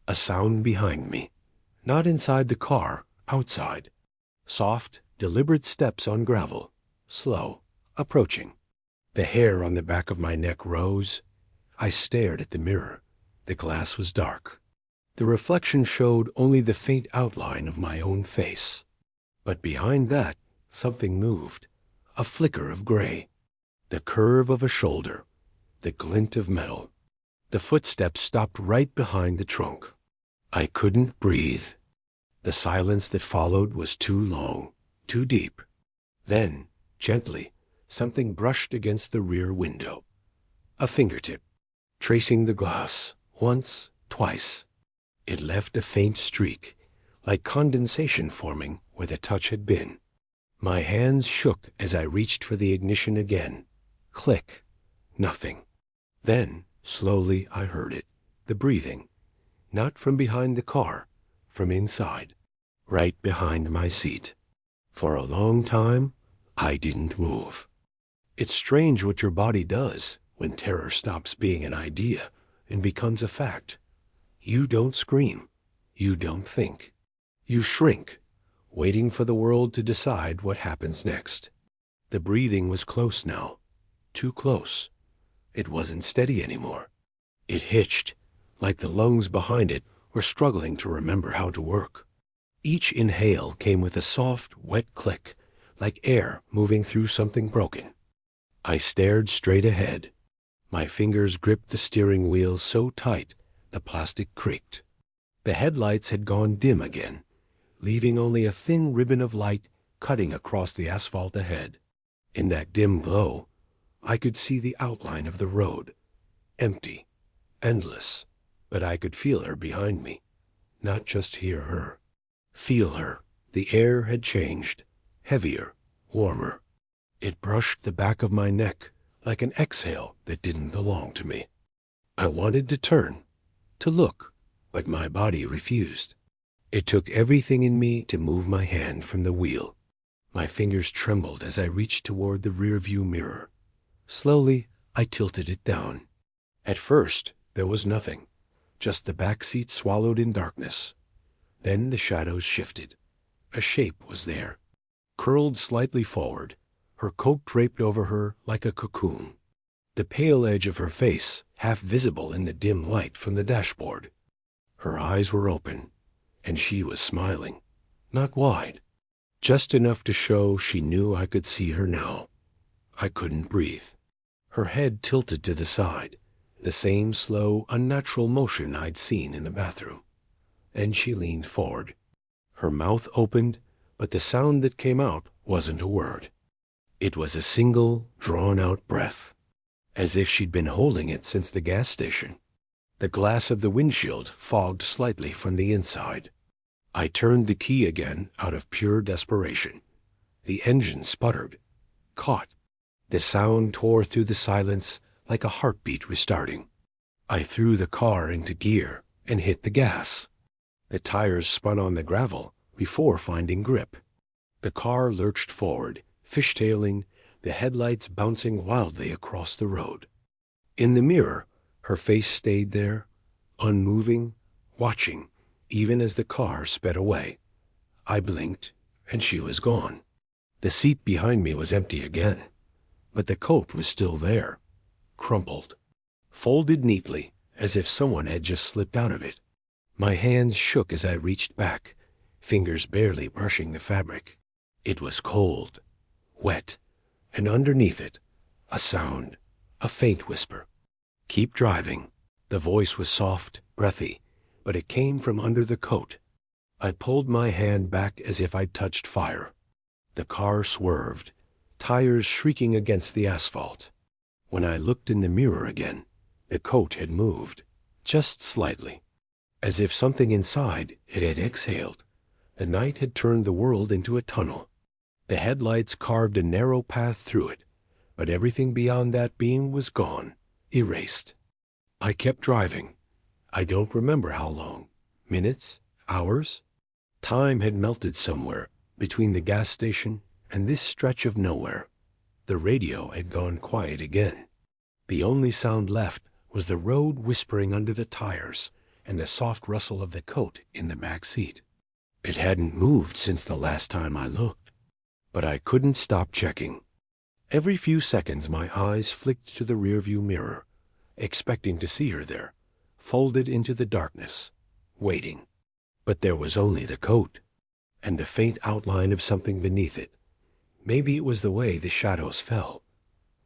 A sound behind me. Not inside the car, outside. Soft, deliberate steps on gravel. Slow, approaching. The hair on the back of my neck rose. I stared at the mirror. The glass was dark. The reflection showed only the faint outline of my own face. But behind that, something moved. A flicker of gray. The curve of a shoulder. The glint of metal. The footsteps stopped right behind the trunk. I couldn't breathe. The silence that followed was too long, too deep. Then, gently, something brushed against the rear window. A fingertip, tracing the glass, once, twice. It left a faint streak, like condensation forming where the touch had been. My hands shook as I reached for the ignition again. Click. Nothing. Then, slowly, I heard it. The breathing. Not from behind the car, from inside. Right behind my seat. For a long time, I didn't move. It's strange what your body does when terror stops being an idea and becomes a fact. You don't scream. You don't think. You shrink, waiting for the world to decide what happens next. The breathing was close now. Too close. It wasn't steady anymore. It hitched, like the lungs behind it were struggling to remember how to work. Each inhale came with a soft, wet click, like air moving through something broken. I stared straight ahead. My fingers gripped the steering wheel so tight the plastic creaked. The headlights had gone dim again, leaving only a thin ribbon of light cutting across the asphalt ahead. In that dim glow, I could see the outline of the road. Empty, endless, but I could feel her behind me. Not just hear her. Feel her. The air had changed. Heavier, warmer. It brushed the back of my neck like an exhale that didn't belong to me. I wanted to turn, to look, but my body refused. It took everything in me to move my hand from the wheel. My fingers trembled as I reached toward the rearview mirror. Slowly, I tilted it down. At first, there was nothing, just the back seat swallowed in darkness. Then the shadows shifted. A shape was there, curled slightly forward, her coat draped over her like a cocoon. The pale edge of her face half visible in the dim light from the dashboard. Her eyes were open, and she was smiling, not wide, just enough to show she knew I could see her now. I couldn't breathe. Her head tilted to the side, the same slow, unnatural motion I'd seen in the bathroom. And she leaned forward. Her mouth opened, but the sound that came out wasn't a word. It was a single, drawn-out breath, as if she'd been holding it since the gas station. The glass of the windshield fogged slightly from the inside. I turned the key again out of pure desperation. The engine sputtered, caught. The sound tore through the silence like a heartbeat restarting. I threw the car into gear and hit the gas. The tires spun on the gravel before finding grip. The car lurched forward, fishtailing, the headlights bouncing wildly across the road. In the mirror, her face stayed there, unmoving, watching, even as the car sped away. I blinked, and she was gone. The seat behind me was empty again, but the coat was still there, crumpled, folded neatly as if someone had just slipped out of it. My hands shook as I reached back, fingers barely brushing the fabric. It was cold, wet, and underneath it, a sound, a faint whisper. "Keep driving." The voice was soft, breathy, but it came from under the coat. I pulled my hand back as if I'd touched fire. The car swerved, tires shrieking against the asphalt. When I looked in the mirror again, the coat had moved, just slightly. As if something inside it had exhaled, the night had turned the world into a tunnel. The headlights carved a narrow path through it, but everything beyond that beam was gone, erased. I kept driving. I don't remember how long. Minutes? Hours? Time had melted somewhere between the gas station and this stretch of nowhere. The radio had gone quiet again. The only sound left was the road whispering under the tires and the soft rustle of the coat in the back seat. It hadn't moved since the last time I looked, but I couldn't stop checking. Every few seconds my eyes flicked to the rearview mirror, expecting to see her there, folded into the darkness, waiting. But there was only the coat, and the faint outline of something beneath it. Maybe it was the way the shadows fell.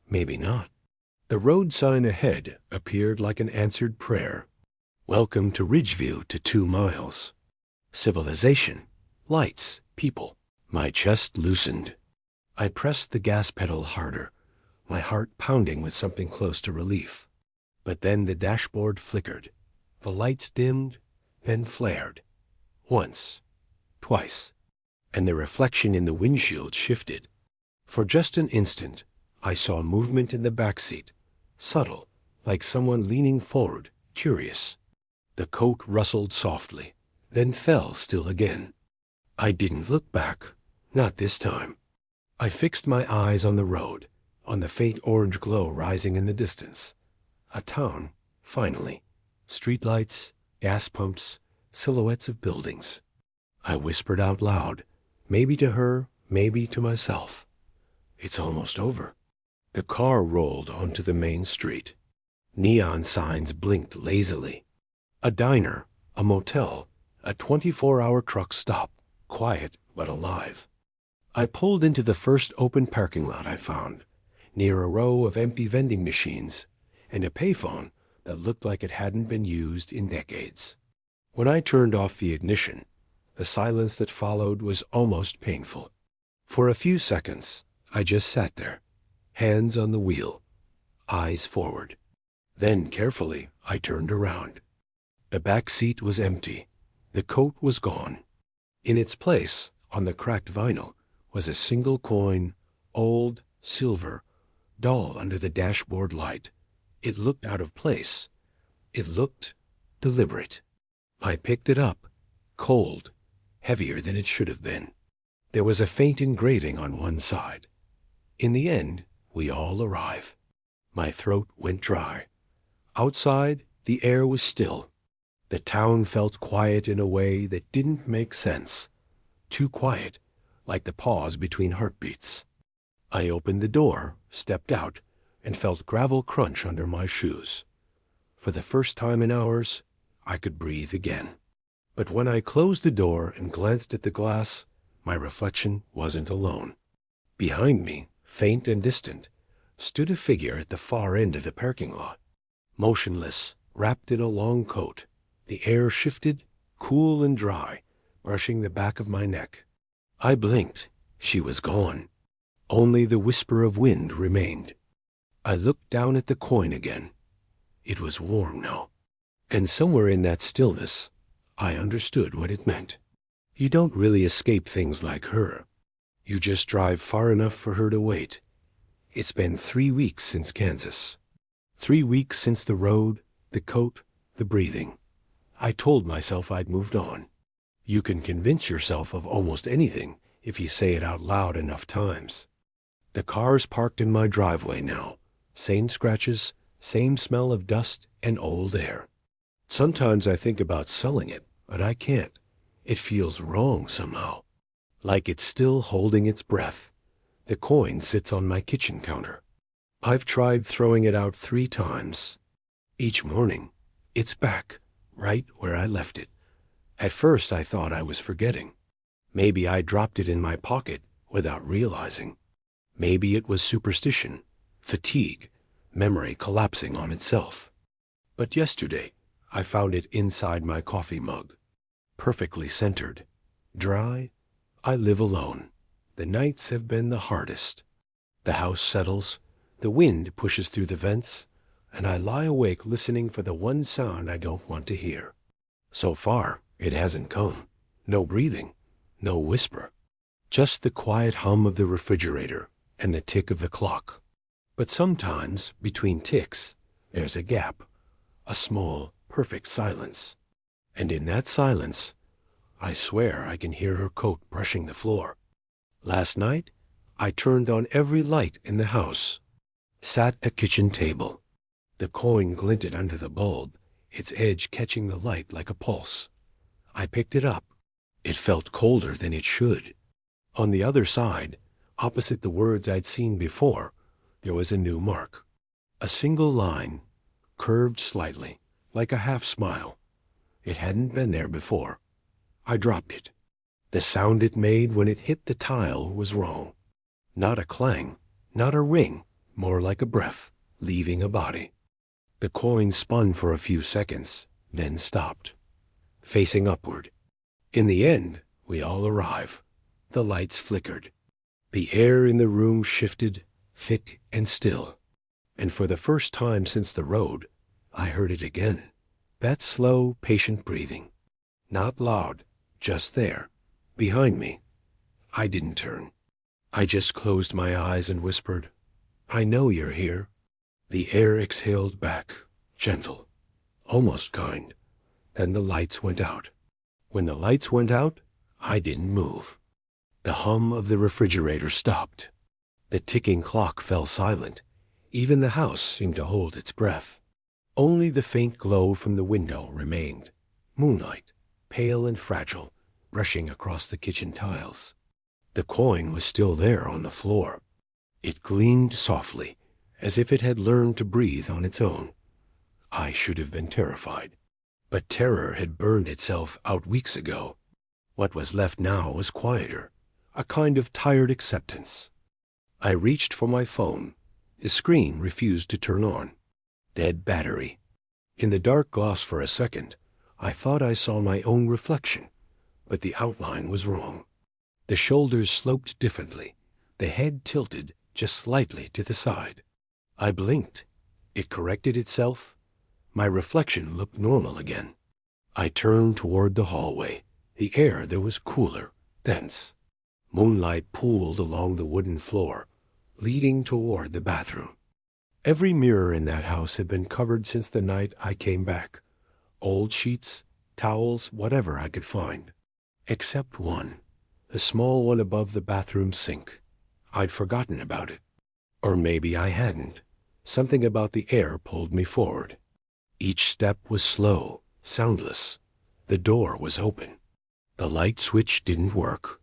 Maybe not. The road sign ahead appeared like an answered prayer. Welcome to Ridgeview to 2 miles. Civilization, lights, people. My chest loosened. I pressed the gas pedal harder, my heart pounding with something close to relief. But then the dashboard flickered. The lights dimmed, then flared. Once, twice, and the reflection in the windshield shifted. For just an instant, I saw movement in the back seat, subtle, like someone leaning forward, curious. The coat rustled softly, then fell still again. I didn't look back, not this time. I fixed my eyes on the road, on the faint orange glow rising in the distance. A town, finally. Streetlights, gas pumps, silhouettes of buildings. I whispered out loud, maybe to her, maybe to myself. It's almost over. The car rolled onto the main street. Neon signs blinked lazily. A diner, a motel, a 24-hour truck stop, quiet but alive. I pulled into the first open parking lot I found, near a row of empty vending machines and a payphone that looked like it hadn't been used in decades. When I turned off the ignition, the silence that followed was almost painful. For a few seconds, I just sat there, hands on the wheel, eyes forward. Then carefully, I turned around. The back seat was empty. The coat was gone. In its place, on the cracked vinyl, was a single coin, old, silver, dull under the dashboard light. It looked out of place. It looked deliberate. I picked it up, cold, heavier than it should have been. There was a faint engraving on one side. In the end, we all arrive. My throat went dry. Outside, the air was still. The town felt quiet in a way that didn't make sense. Too quiet, like the pause between heartbeats. I opened the door, stepped out, and felt gravel crunch under my shoes. For the first time in hours, I could breathe again. But when I closed the door and glanced at the glass, My reflection wasn't alone. Behind me, faint and distant, stood a figure at the far end of the parking lot. Motionless, wrapped in a long coat, the air shifted, cool and dry, brushing the back of my neck. I blinked. She was gone. Only the whisper of wind remained. I looked down at the coin again. It was warm now. And somewhere in that stillness, I understood what it meant. You don't really escape things like her. You just drive far enough for her to wait. It's been 3 weeks since Kansas. 3 weeks since the road, the coat, the breathing. I told myself I'd moved on. You can convince yourself of almost anything if you say it out loud enough times. The car's parked in my driveway now. Same scratches, same smell of dust and old air. Sometimes I think about selling it, but I can't. It feels wrong somehow. Like it's still holding its breath. The coin sits on my kitchen counter. I've tried throwing it out 3 times. Each morning, it's back, right where I left it. At first I thought I was forgetting. Maybe I dropped it in my pocket without realizing. Maybe it was superstition, fatigue, memory collapsing on itself. But yesterday, I found it inside my coffee mug. Perfectly centered. Dry. I live alone. The nights have been the hardest. The house settles. The wind pushes through the vents, and I lie awake listening for the one sound I don't want to hear. So far, it hasn't come. No breathing, no whisper. Just the quiet hum of the refrigerator and the tick of the clock. But sometimes, between ticks, there's a gap, a small, perfect silence. And in that silence, I swear I can hear her coat brushing the floor. Last night, I turned on every light in the house. Sat at kitchen table. The coin glinted under the bulb, its edge catching the light like a pulse. I picked it up. It felt colder than it should. On the other side, opposite the words I'd seen before, there was a new mark. A single line, curved slightly, like a half smile. It hadn't been there before. I dropped it. The sound it made when it hit the tile was wrong. Not a clang, not a ring, more like a breath, leaving a body. The coin spun for a few seconds, then stopped, facing upward. In the end, we all arrive. The lights flickered. The air in the room shifted, thick and still. And for the first time since the road, I heard it again. That slow, patient breathing. Not loud, just there, behind me. I didn't turn. I just closed my eyes and whispered, "I know you're here." The air exhaled back, gentle, almost kind. Then the lights went out. When the lights went out, I didn't move. The hum of the refrigerator stopped. The ticking clock fell silent. Even the house seemed to hold its breath. Only the faint glow from the window remained. Moonlight, pale and fragile, brushing across the kitchen tiles. The coin was still there on the floor. It gleamed softly, as if it had learned to breathe on its own. I should have been terrified. But terror had burned itself out weeks ago. What was left now was quieter, a kind of tired acceptance. I reached for my phone. The screen refused to turn on. Dead battery. In the dark gloss for a second, I thought I saw my own reflection, but the outline was wrong. The shoulders sloped differently, the head tilted just slightly to the side. I blinked. It corrected itself. My reflection looked normal again. I turned toward the hallway. The air there was cooler, dense. Moonlight pooled along the wooden floor, leading toward the bathroom. Every mirror in that house had been covered since the night I came back. Old sheets, towels, whatever I could find. Except one, the small one above the bathroom sink. I'd forgotten about it. Or maybe I hadn't. Something about the air pulled me forward. Each step was slow, soundless. The door was open. The light switch didn't work.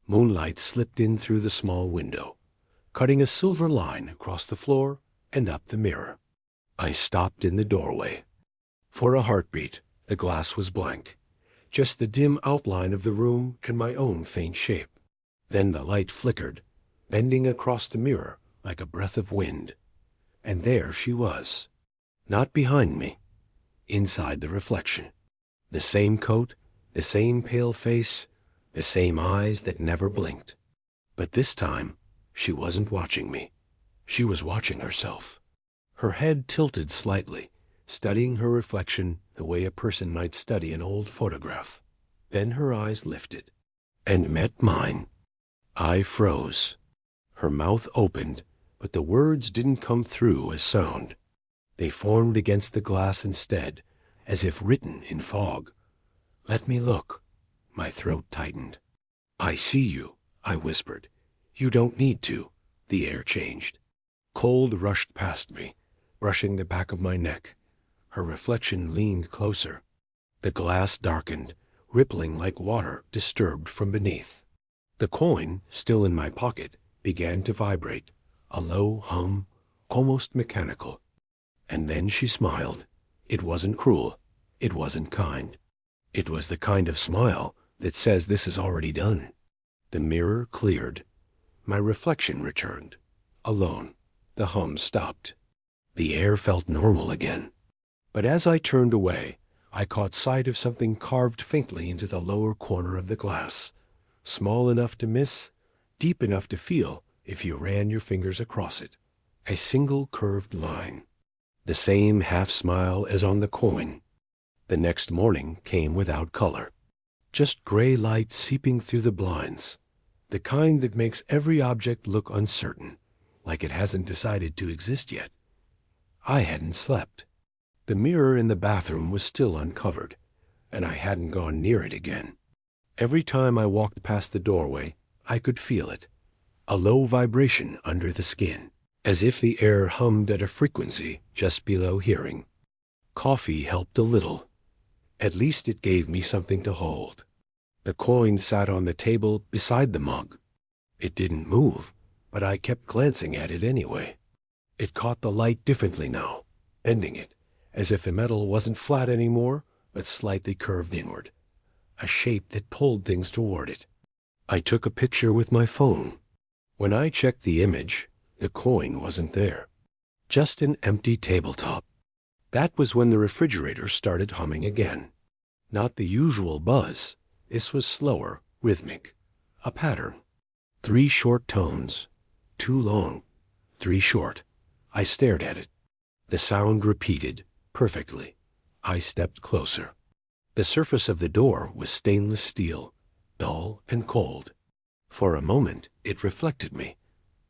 Moonlight slipped in through the small window, cutting a silver line across the floor and up the mirror. I stopped in the doorway. For a heartbeat, the glass was blank, just the dim outline of the room and my own faint shape. Then the light flickered, bending across the mirror like a breath of wind. And there she was. Not behind me. Inside the reflection. The same coat, the same pale face, the same eyes that never blinked. But this time, she wasn't watching me. She was watching herself. Her head tilted slightly, studying her reflection the way a person might study an old photograph. Then her eyes lifted and met mine. I froze. Her mouth opened, but the words didn't come through as sound. They formed against the glass instead, as if written in fog. "Let me look." My throat tightened. "I see you," I whispered. "You don't need to." The air changed. Cold rushed past me, brushing the back of my neck. Her reflection leaned closer. The glass darkened, rippling like water disturbed from beneath. The coin, still in my pocket, began to vibrate, a low hum, almost mechanical. And then she smiled. It wasn't cruel. It wasn't kind. It was the kind of smile that says this is already done. The mirror cleared. My reflection returned. Alone. The hum stopped. The air felt normal again. But as I turned away, I caught sight of something carved faintly into the lower corner of the glass. Small enough to miss, deep enough to feel if you ran your fingers across it. A single curved line. The same half-smile as on the coin. The next morning came without color. Just gray light seeping through the blinds. The kind that makes every object look uncertain, like it hasn't decided to exist yet. I hadn't slept. The mirror in the bathroom was still uncovered, and I hadn't gone near it again. Every time I walked past the doorway, I could feel it. A low vibration under the skin, as if the air hummed at a frequency just below hearing. Coffee helped a little. At least it gave me something to hold. The coin sat on the table beside the mug. It didn't move, but I kept glancing at it anyway. It caught the light differently now, bending it, as if the metal wasn't flat anymore, but slightly curved inward. A shape that pulled things toward it. I took a picture with my phone. When I checked the image, the coin wasn't there. Just an empty tabletop. That was when the refrigerator started humming again. Not the usual buzz. This was slower, rhythmic. A pattern. 3 short tones. 2 long. 3 short. I stared at it. The sound repeated, perfectly. I stepped closer. The surface of the door was stainless steel, dull and cold. For a moment, it reflected me.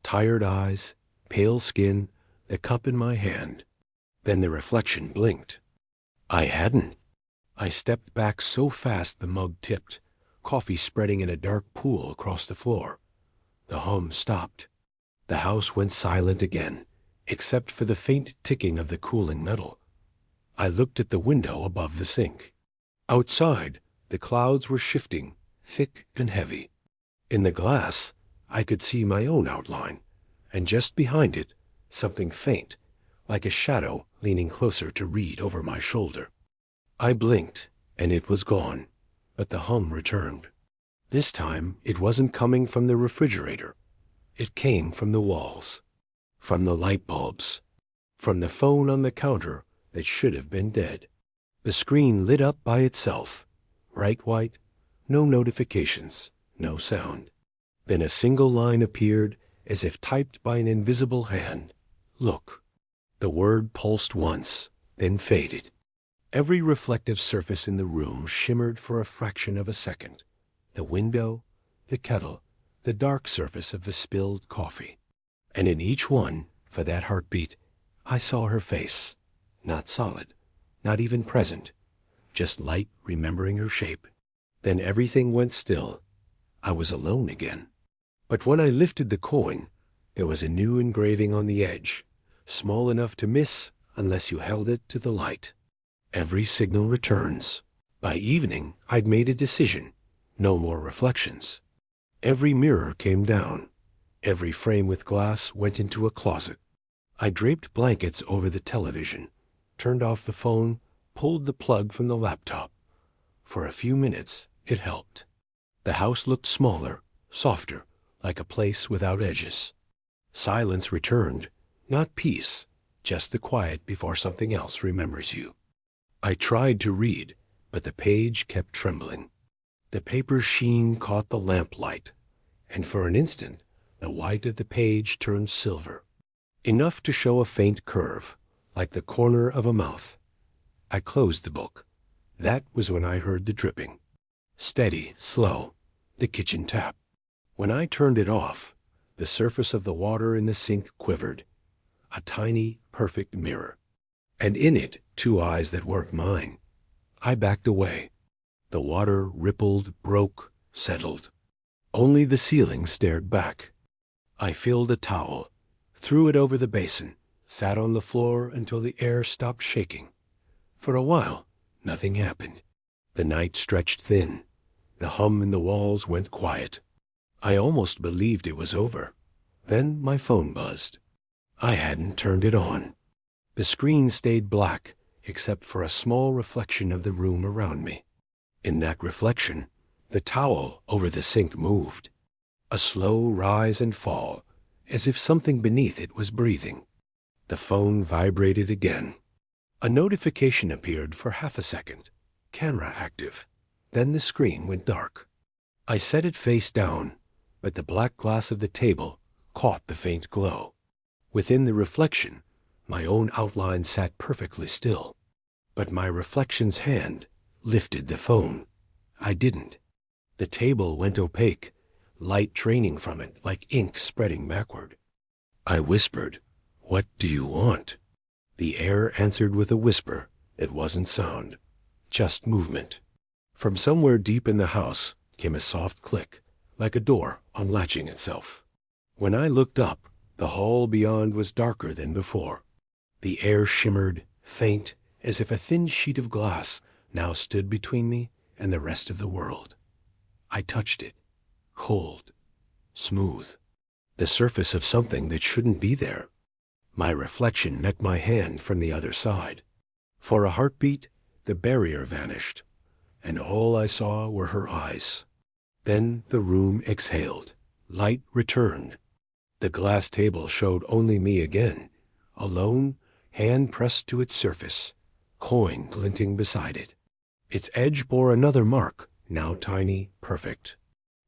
Tired eyes, pale skin, the cup in my hand. Then the reflection blinked. I hadn't. I stepped back so fast the mug tipped, coffee spreading in a dark pool across the floor. The hum stopped. The house went silent again, except for the faint ticking of the cooling metal. I looked at the window above the sink. Outside, the clouds were shifting, thick and heavy. In the glass, I could see my own outline, and just behind it, something faint, like a shadow leaning closer to read over my shoulder. I blinked, and it was gone, but the hum returned. This time, it wasn't coming from the refrigerator. It came from the walls, from the light bulbs, from the phone on the counter that should have been dead. The screen lit up by itself, bright white, no notifications, no sound. Then a single line appeared as if typed by an invisible hand. Look. The word pulsed once, then faded. Every reflective surface in the room shimmered for a fraction of a second. The window, the kettle, the dark surface of the spilled coffee. And in each one, for that heartbeat, I saw her face. Not solid, not even present, just light remembering her shape. Then everything went still. I was alone again. But when I lifted the coin, there was a new engraving on the edge, small enough to miss unless you held it to the light. Every signal returns. By evening, I'd made a decision. No more reflections. Every mirror came down. Every frame with glass went into a closet. I draped blankets over the television, turned off the phone, pulled the plug from the laptop. For a few minutes, it helped. The house looked smaller, softer, like a place without edges. Silence returned, not peace, just the quiet before something else remembers you. I tried to read, but the page kept trembling. The paper's sheen caught the lamplight, and for an instant the white of the page turned silver, enough to show a faint curve, like the corner of a mouth. I closed the book. That was when I heard the dripping. Steady, slow, the kitchen tap. When I turned it off, the surface of the water in the sink quivered. A tiny, perfect mirror. And in it, two eyes that weren't mine. I backed away. The water rippled, broke, settled. Only the ceiling stared back. I filled a towel, threw it over the basin, sat on the floor until the air stopped shaking. For a while, nothing happened. The night stretched thin. The hum in the walls went quiet. I almost believed it was over. Then my phone buzzed. I hadn't turned it on. The screen stayed black, except for a small reflection of the room around me. In that reflection, the towel over the sink moved. A slow rise and fall, as if something beneath it was breathing. The phone vibrated again. A notification appeared for half a second. Camera active. Then the screen went dark. I set it face down, but the black glass of the table caught the faint glow. Within the reflection, my own outline sat perfectly still. But my reflection's hand lifted the phone. I didn't. The table went opaque, light draining from it like ink spreading backward. I whispered, "What do you want?" The air answered with a whisper. It wasn't sound, just movement. From somewhere deep in the house came a soft click, like a door unlatching itself. When I looked up, the hall beyond was darker than before. The air shimmered, faint, as if a thin sheet of glass now stood between me and the rest of the world. I touched it. Cold. Smooth. The surface of something that shouldn't be there. My reflection met my hand from the other side. For a heartbeat, the barrier vanished, and all I saw were her eyes. Then the room exhaled. Light returned. The glass table showed only me again, alone, hand pressed to its surface, coin glinting beside it. Its edge bore another mark, now tiny, perfect.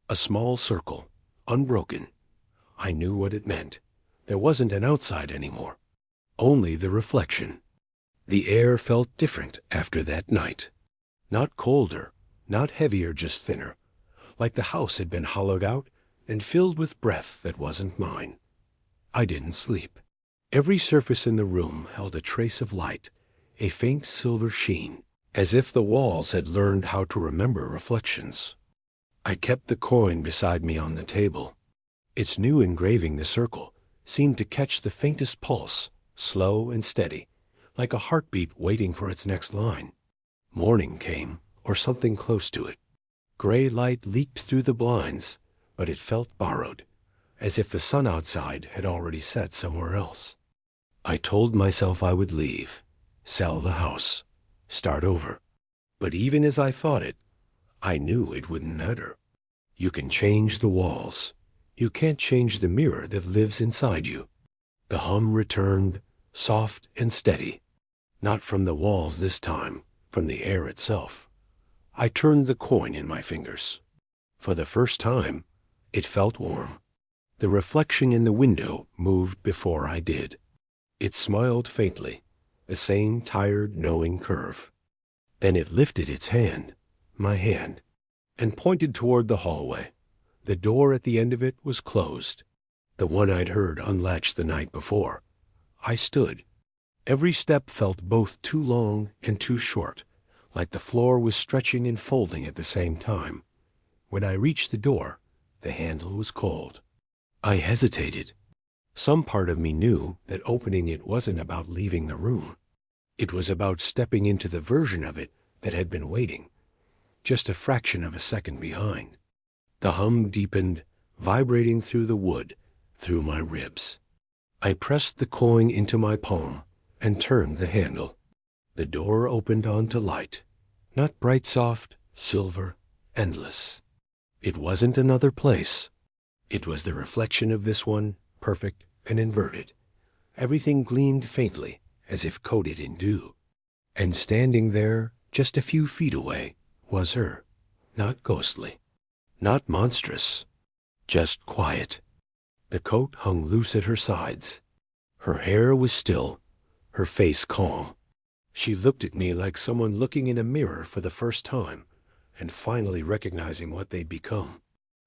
A small circle, unbroken. I knew what it meant. There wasn't an outside anymore. Only the reflection. The air felt different after that night. Not colder, not heavier, just thinner. Like the house had been hollowed out and filled with breath that wasn't mine. I didn't sleep. Every surface in the room held a trace of light, a faint silver sheen, as if the walls had learned how to remember reflections. I kept the coin beside me on the table. Its new engraving, the circle, seemed to catch the faintest pulse, slow and steady, like a heartbeat waiting for its next line. Morning came, or something close to it. Gray light leaked through the blinds, but it felt borrowed, as if the sun outside had already set somewhere else. I told myself I would leave, sell the house, start over. But even as I thought it, I knew it wouldn't matter. You can change the walls. You can't change the mirror that lives inside you. The hum returned, soft and steady. Not from the walls this time, from the air itself. I turned the coin in my fingers. For the first time, it felt warm. The reflection in the window moved before I did. It smiled faintly, the same tired, knowing curve. Then it lifted its hand, my hand, and pointed toward the hallway. The door at the end of it was closed, the one I'd heard unlatched the night before. I stood. Every step felt both too long and too short, like the floor was stretching and folding at the same time. When I reached the door, the handle was cold. I hesitated. Some part of me knew that opening it wasn't about leaving the room. It was about stepping into the version of it that had been waiting, just a fraction of a second behind. The hum deepened, vibrating through the wood, through my ribs. I pressed the coin into my palm and turned the handle. The door opened onto light, not bright, soft, silver, endless. It wasn't another place. It was the reflection of this one, perfect and inverted. Everything gleamed faintly, as if coated in dew. And standing there, just a few feet away, was her. Not ghostly, not monstrous, just quiet. The coat hung loose at her sides. Her hair was still, her face calm. She looked at me like someone looking in a mirror for the first time, and finally recognizing what they'd become.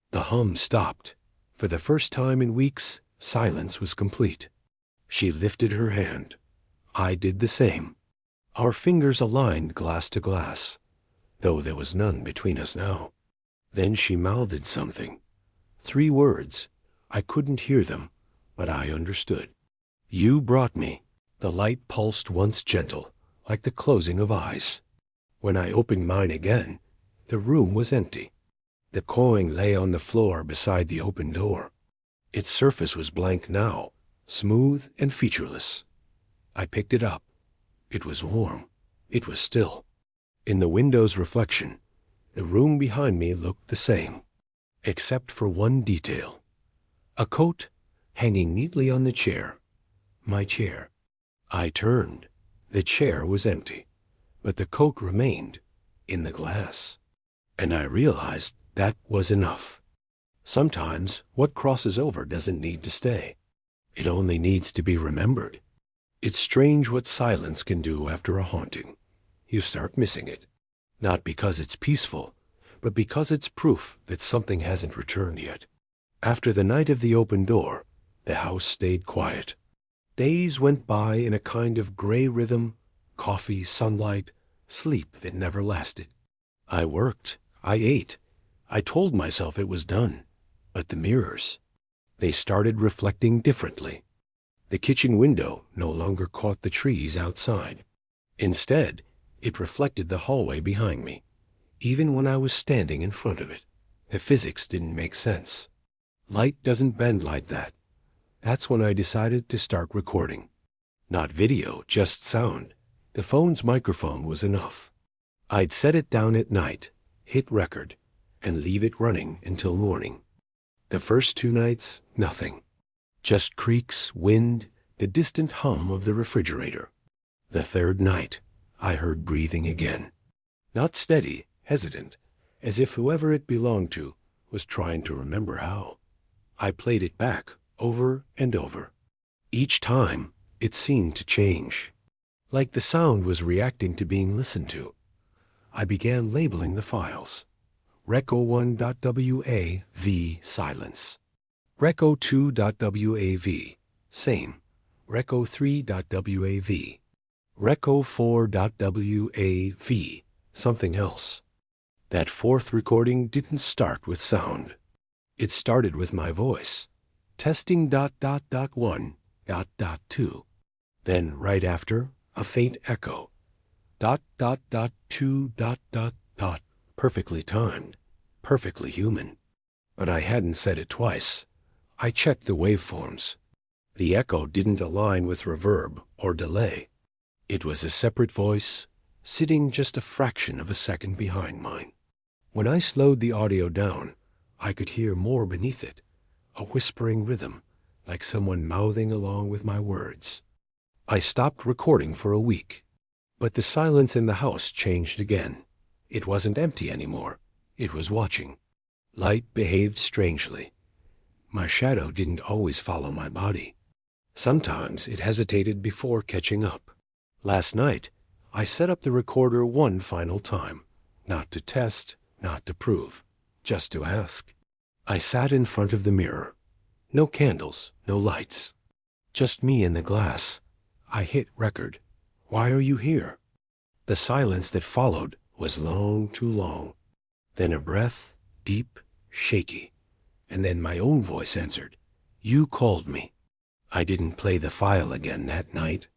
The hum stopped. For the first time in weeks, silence was complete. She lifted her hand. I did the same. Our fingers aligned glass to glass, though there was none between us now. Then she mouthed something. 3 words. I couldn't hear them, but I understood. You brought me. The light pulsed once gentle, like the closing of eyes. When I opened mine again, the room was empty. The coin lay on the floor beside the open door. Its surface was blank now, smooth and featureless. I picked it up. It was warm. It was still. In the window's reflection, the room behind me looked the same, except for one detail. A coat hanging neatly on the chair. My chair. I turned. The chair was empty, but the coat remained in the glass. And I realized that was enough. Sometimes what crosses over doesn't need to stay. It only needs to be remembered. It's strange what silence can do after a haunting. You start missing it, not because it's peaceful, but because it's proof that something hasn't returned yet. After the night of the open door, the house stayed quiet. Days went by in a kind of gray rhythm, coffee, sunlight, sleep that never lasted. I worked, I ate, I told myself it was done. But the mirrors, they started reflecting differently. The kitchen window no longer caught the trees outside. Instead, it reflected the hallway behind me. Even when I was standing in front of it, the physics didn't make sense. Light doesn't bend like that. That's when I decided to start recording. Not video, just sound. The phone's microphone was enough. I'd set it down at night, hit record, and leave it running until morning. The first 2 nights, nothing. Just creaks, wind, the distant hum of the refrigerator. The 3rd night, I heard breathing again. Not steady, hesitant, as if whoever it belonged to was trying to remember how. I played it back over and over. Each time, it seemed to change. Like the sound was reacting to being listened to. I began labeling the files. Reco1.wav, silence. Reco2.wav, same. Reco3.wav. Reco4.wav, something else. That 4th recording didn't start with sound. It started with my voice. Testing ... 1.2. Then right after, a faint echo. ... 2. ... Perfectly timed, perfectly human. But I hadn't said it twice. I checked the waveforms. The echo didn't align with reverb or delay. It was a separate voice, sitting just a fraction of a second behind mine. When I slowed the audio down, I could hear more beneath it, a whispering rhythm, like someone mouthing along with my words. I stopped recording for a week, but the silence in the house changed again. It wasn't empty anymore. It was watching. Light behaved strangely. My shadow didn't always follow my body. Sometimes it hesitated before catching up. Last night, I set up the recorder one final time, not to test, not to prove, just to ask. I sat in front of the mirror. No candles, no lights. Just me and the glass. I hit record. Why are you here? The silence that followed was long, too long. Then a breath, deep, shaky. And then my own voice answered. You called me. I didn't play the file again that night.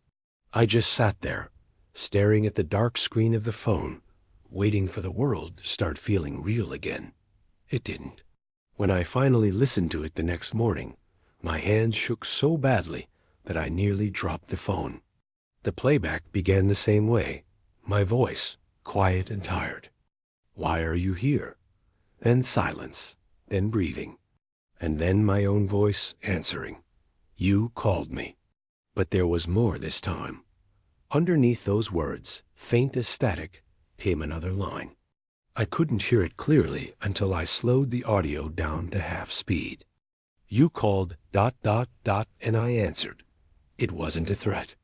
I just sat there, staring at the dark screen of the phone, waiting for the world to start feeling real again. It didn't. When I finally listened to it the next morning, my hands shook so badly that I nearly dropped the phone. The playback began the same way. My voice, quiet and tired. Why are you here? Then silence, then breathing. And then my own voice answering. You called me. But there was more this time. Underneath those words, faint as static, came another line. I couldn't hear it clearly until I slowed the audio down to half speed. You called ... and I answered. It wasn't a threat.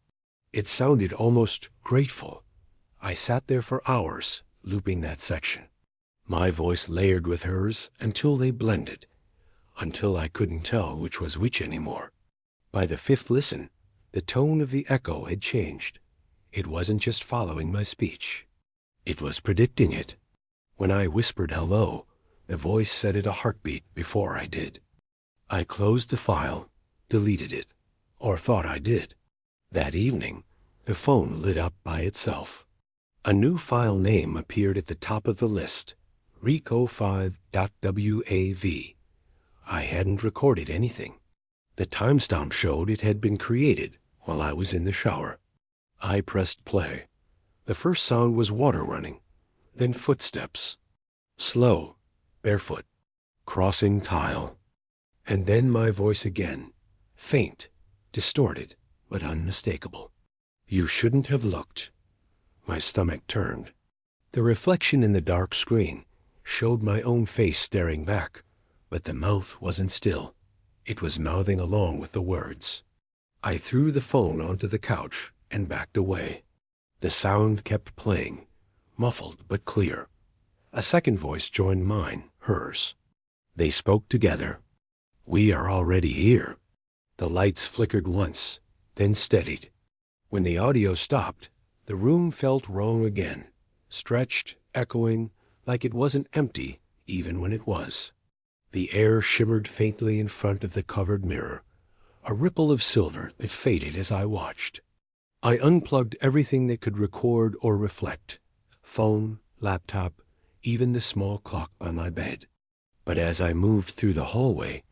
It sounded almost grateful. I sat there for hours, looping that section. My voice layered with hers until they blended, until I couldn't tell which was which anymore. By the fifth listen, the tone of the echo had changed. It wasn't just following my speech. It was predicting it. When I whispered hello, the voice set it a heartbeat before I did. I closed the file, deleted it, or thought I did. That evening, the phone lit up by itself. A new file name appeared at the top of the list, RECO5.wav. I hadn't recorded anything. The timestamp showed it had been created while I was in the shower. I pressed play. The first sound was water running, then footsteps. Slow, barefoot, crossing tile. And then my voice again, faint, distorted, but unmistakable. You shouldn't have looked. My stomach turned. The reflection in the dark screen showed my own face staring back, but the mouth wasn't still. It was mouthing along with the words. I threw the phone onto the couch and backed away. The sound kept playing, muffled but clear. A second voice joined mine, hers. They spoke together. We are already here. The lights flickered once, then steadied. When the audio stopped, the room felt wrong again, stretched, echoing, like it wasn't empty even when it was. The air shimmered faintly in front of the covered mirror, a ripple of silver that faded as I watched. I unplugged everything that could record or reflect, phone, laptop, even the small clock by my bed. But as I moved through the hallway,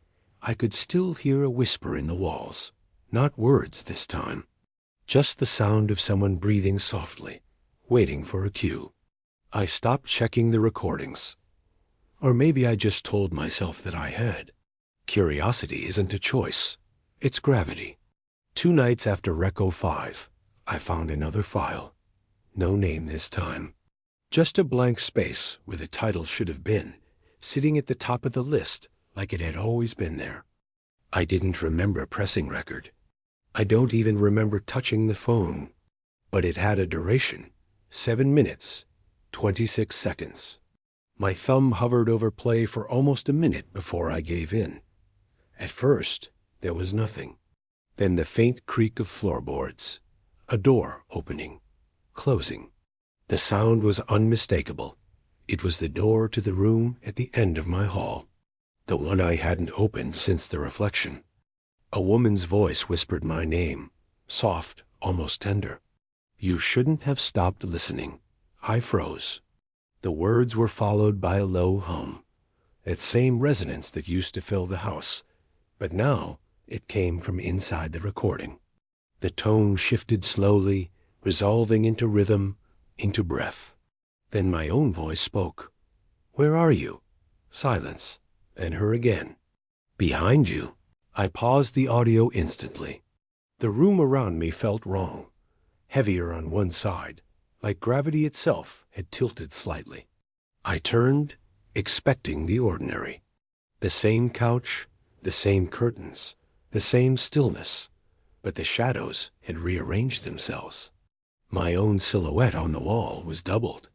I could still hear a whisper in the walls, not words this time, just the sound of someone breathing softly, waiting for a cue. I stopped checking the recordings. Or maybe I just told myself that I had. Curiosity isn't a choice. It's gravity. 2 nights after Reco 5, I found another file. No name this time. Just a blank space where the title should have been, sitting at the top of the list like it had always been there. I didn't remember pressing record. I don't even remember touching the phone. But it had a duration, 7 minutes, 26 seconds. My thumb hovered over play for almost a minute before I gave in. At first, there was nothing. Then the faint creak of floorboards. A door opening, closing. The sound was unmistakable. It was the door to the room at the end of my hall, the one I hadn't opened since the reflection. A woman's voice whispered my name, soft, almost tender. You shouldn't have stopped listening. I froze. The words were followed by a low hum, that same resonance that used to fill the house, but now it came from inside the recording. The tone shifted slowly, resolving into rhythm, into breath. Then my own voice spoke. Where are you? Silence. Then her again. Behind you. I paused the audio instantly. The room around me felt wrong, heavier on one side, like gravity itself had tilted slightly. I turned, expecting the ordinary. The same couch, the same curtains, the same stillness, but the shadows had rearranged themselves. My own silhouette on the wall was doubled.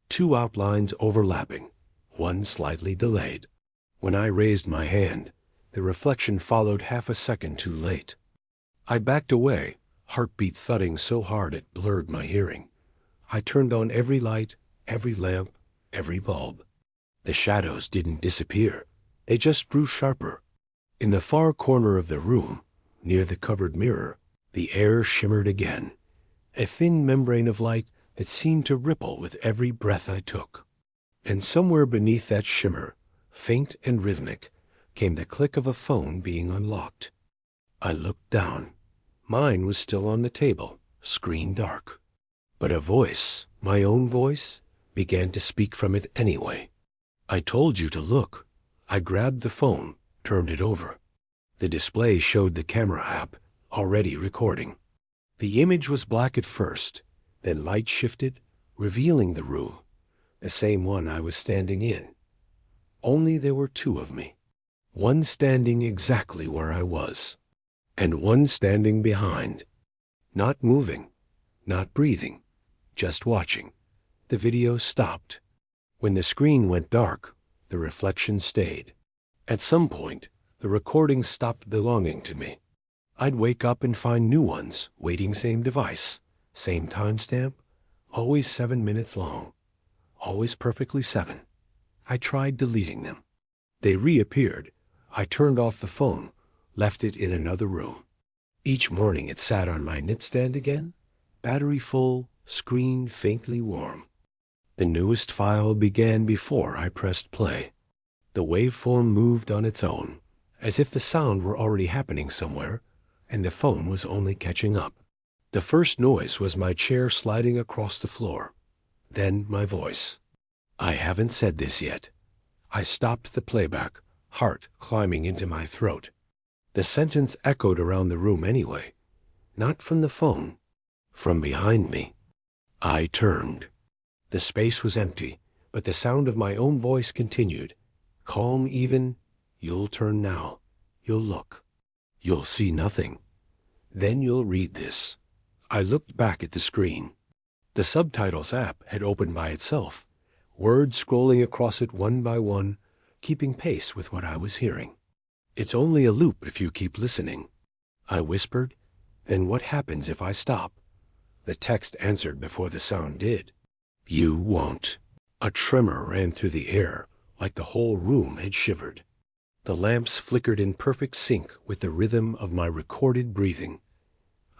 2 outlines overlapping, one slightly delayed. When I raised my hand, the reflection followed half a second too late. I backed away, heartbeat thudding so hard it blurred my hearing. I turned on every light, every lamp, every bulb. The shadows didn't disappear. They just grew sharper. In the far corner of the room, near the covered mirror, the air shimmered again, a thin membrane of light that seemed to ripple with every breath I took. And somewhere beneath that shimmer, faint and rhythmic, came the click of a phone being unlocked. I looked down. Mine was still on the table, screen dark. But a voice, my own voice, began to speak from it anyway. I told you to look. I grabbed the phone, turned it over. The display showed the camera app, already recording. The image was black at first, then light shifted, revealing the room, the same one I was standing in. Only there were two of me, one standing exactly where I was, and one standing behind, not moving, not breathing, just watching. The video stopped. When the screen went dark, the reflection stayed. At some point, the recording stopped belonging to me. I'd wake up and find new ones, waiting, same device, same timestamp, always 7 minutes long, always perfectly 7. I tried deleting them. They reappeared. I turned off the phone, left it in another room. Each morning it sat on my nightstand again, battery full, screen faintly warm. The newest file began before I pressed play. The waveform moved on its own, as if the sound were already happening somewhere, and the phone was only catching up. The first noise was my chair sliding across the floor. Then my voice. I haven't said this yet. I stopped the playback, heart climbing into my throat. The sentence echoed around the room anyway, not from the phone, from behind me. I turned. The space was empty, but the sound of my own voice continued, calm even. You'll turn now. You'll look. You'll see nothing. Then you'll read this. I looked back at the screen. The subtitles app had opened by itself, words scrolling across it one by one, keeping pace with what I was hearing. It's only a loop if you keep listening. I whispered, then what happens if I stop? The text answered before the sound did. You won't. A tremor ran through the air, like the whole room had shivered. The lamps flickered in perfect sync with the rhythm of my recorded breathing.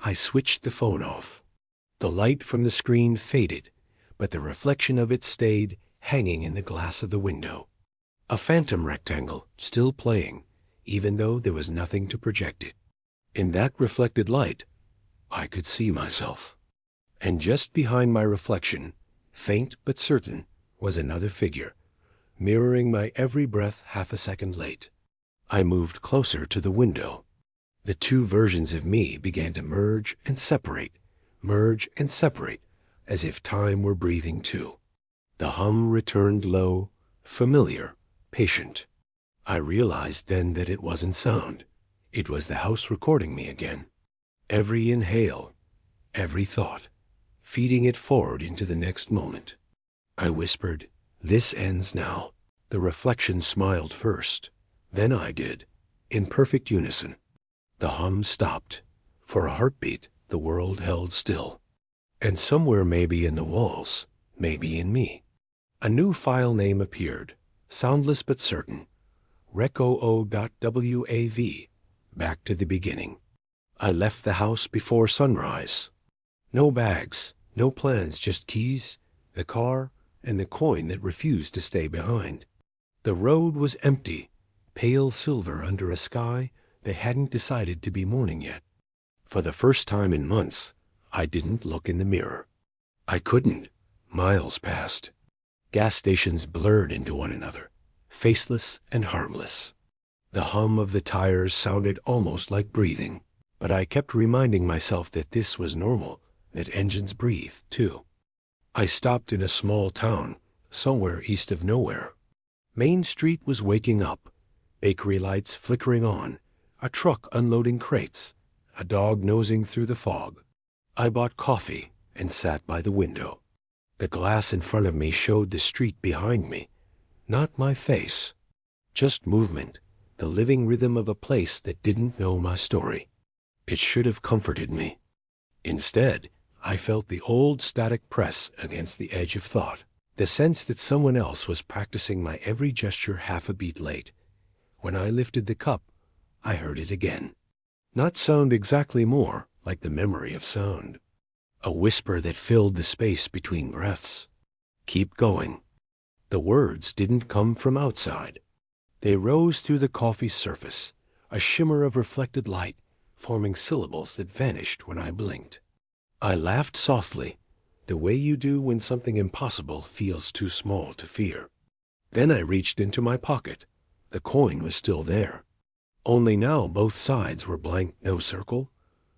I switched the phone off. The light from the screen faded, but the reflection of it stayed hanging in the glass of the window. A phantom rectangle, still playing, even though there was nothing to project it. In that reflected light, I could see myself. And just behind my reflection, faint but certain, was another figure, mirroring my every breath half a second late. I moved closer to the window. The two versions of me began to merge and separate, as if time were breathing too. The hum returned low, familiar, patient. I realized then that it wasn't sound. It was the house recording me again. Every inhale, every thought, feeding it forward into the next moment. I whispered, "This ends now." The reflection smiled first. Then I did, in perfect unison. The hum stopped. For a heartbeat, the world held still. And somewhere, maybe in the walls, maybe in me, a new file name appeared, soundless but certain. recoo.wav, back to the beginning. I left the house before sunrise. No bags, no plans, just keys, the car, and the coin that refused to stay behind. The road was empty, pale silver under a sky that hadn't decided to be morning yet. For the first time in months, I didn't look in the mirror. I couldn't. Miles passed. Gas stations blurred into one another, faceless and harmless. The hum of the tires sounded almost like breathing, but I kept reminding myself that this was normal, that engines breathe, too. I stopped in a small town, somewhere east of nowhere. Main Street was waking up, bakery lights flickering on, a truck unloading crates, a dog nosing through the fog. I bought coffee and sat by the window. The glass in front of me showed the street behind me, not my face, just movement, the living rhythm of a place that didn't know my story. It should have comforted me. Instead, I felt the old static press against the edge of thought, the sense that someone else was practicing my every gesture half a beat late. When I lifted the cup, I heard it again. Not sound exactly, more like the memory of sound. A whisper that filled the space between breaths. Keep going. The words didn't come from outside. They rose through the coffee's surface, a shimmer of reflected light, forming syllables that vanished when I blinked. I laughed softly, the way you do when something impossible feels too small to fear. Then I reached into my pocket. The coin was still there, Only now both sides were blank, no circle,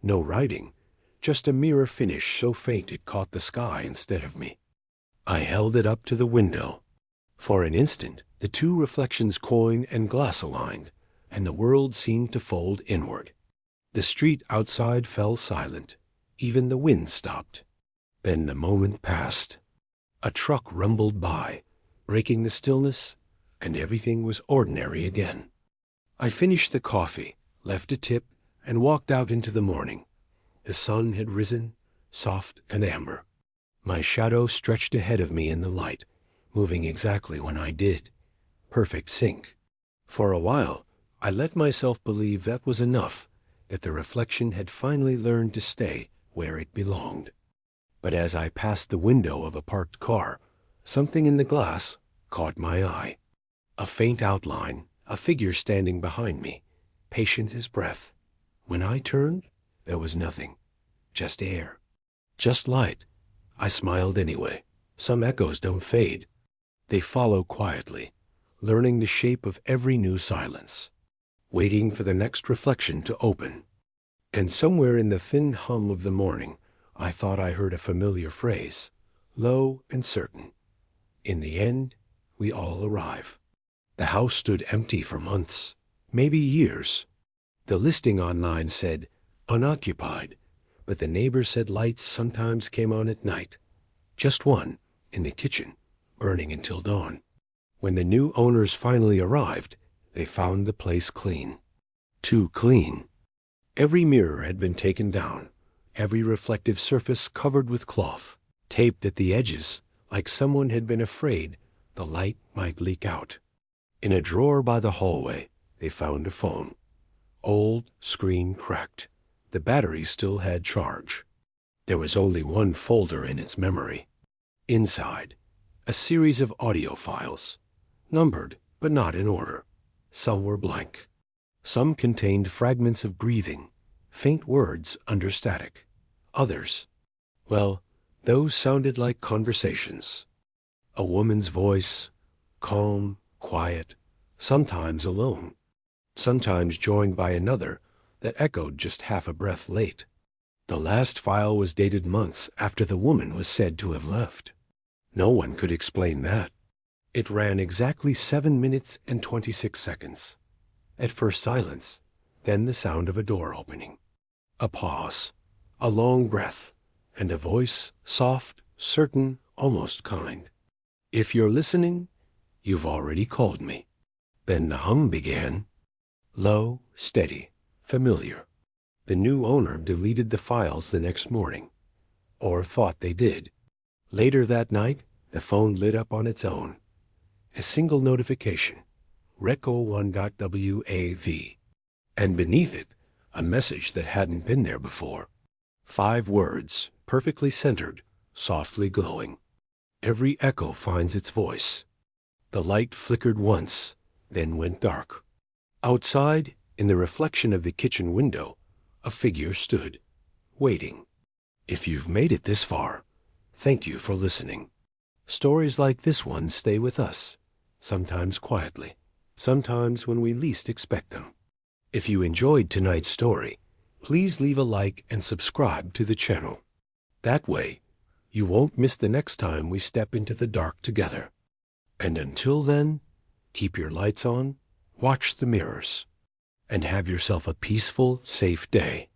no writing, just a mirror finish so faint it caught the sky instead of me. I held it up to the window. For an instant, the two reflections coin and glass aligned, and the world seemed to fold inward. The street outside fell silent. Even the wind stopped. Then the moment passed. A truck rumbled by, breaking the stillness, and everything was ordinary again. I finished the coffee, left a tip, and walked out into the morning. The sun had risen, soft and amber. My shadow stretched ahead of me in the light, moving exactly when I did. Perfect sync. For a while, I let myself believe that was enough, that the reflection had finally learned to stay where it belonged. But as I passed the window of a parked car, something in the glass caught my eye. A faint outline, a figure standing behind me, patient as breath. When I turned, there was nothing. Just air. Just light. I smiled anyway. Some echoes don't fade. They follow quietly, learning the shape of every new silence, waiting for the next reflection to open. And somewhere in the thin hum of the morning, I thought I heard a familiar phrase, low and certain. In the end, we all arrive. The house stood empty for months, maybe years. The listing online said, unoccupied, but the neighbors said lights sometimes came on at night. Just one, in the kitchen, burning until dawn. When the new owners finally arrived, they found the place clean. Too clean. Every mirror had been taken down, every reflective surface covered with cloth, taped at the edges, like someone had been afraid the light might leak out. In a drawer by the hallway, they found a phone. Old, screen cracked. The battery still had charge. There was only one folder in its memory. Inside, a series of audio files, numbered but not in order. Some were blank. Some contained fragments of breathing, faint words under static. Others, well, those sounded like conversations. A woman's voice, calm, quiet, sometimes alone, sometimes joined by another that echoed just half a breath late. The last file was dated months after the woman was said to have left. No one could explain that. It ran exactly 7 minutes and 26 seconds. At first silence, then the sound of a door opening. A pause, a long breath, and a voice, soft, certain, almost kind. If you're listening, you've already called me. Then the hum began. Low, steady, familiar. The new owner deleted the files the next morning, or thought they did. Later that night, the phone lit up on its own. A single notification, Rec01.wav, and beneath it, a message that hadn't been there before. 5 words, perfectly centered, softly glowing. Every echo finds its voice. The light flickered once, then went dark. Outside, in the reflection of the kitchen window, a figure stood, waiting. If you've made it this far, thank you for listening. Stories like this one stay with us, sometimes quietly, sometimes when we least expect them. If you enjoyed tonight's story, please leave a like and subscribe to the channel. That way, you won't miss the next time we step into the dark together. And until then, keep your lights on, watch the mirrors, and have yourself a peaceful, safe day.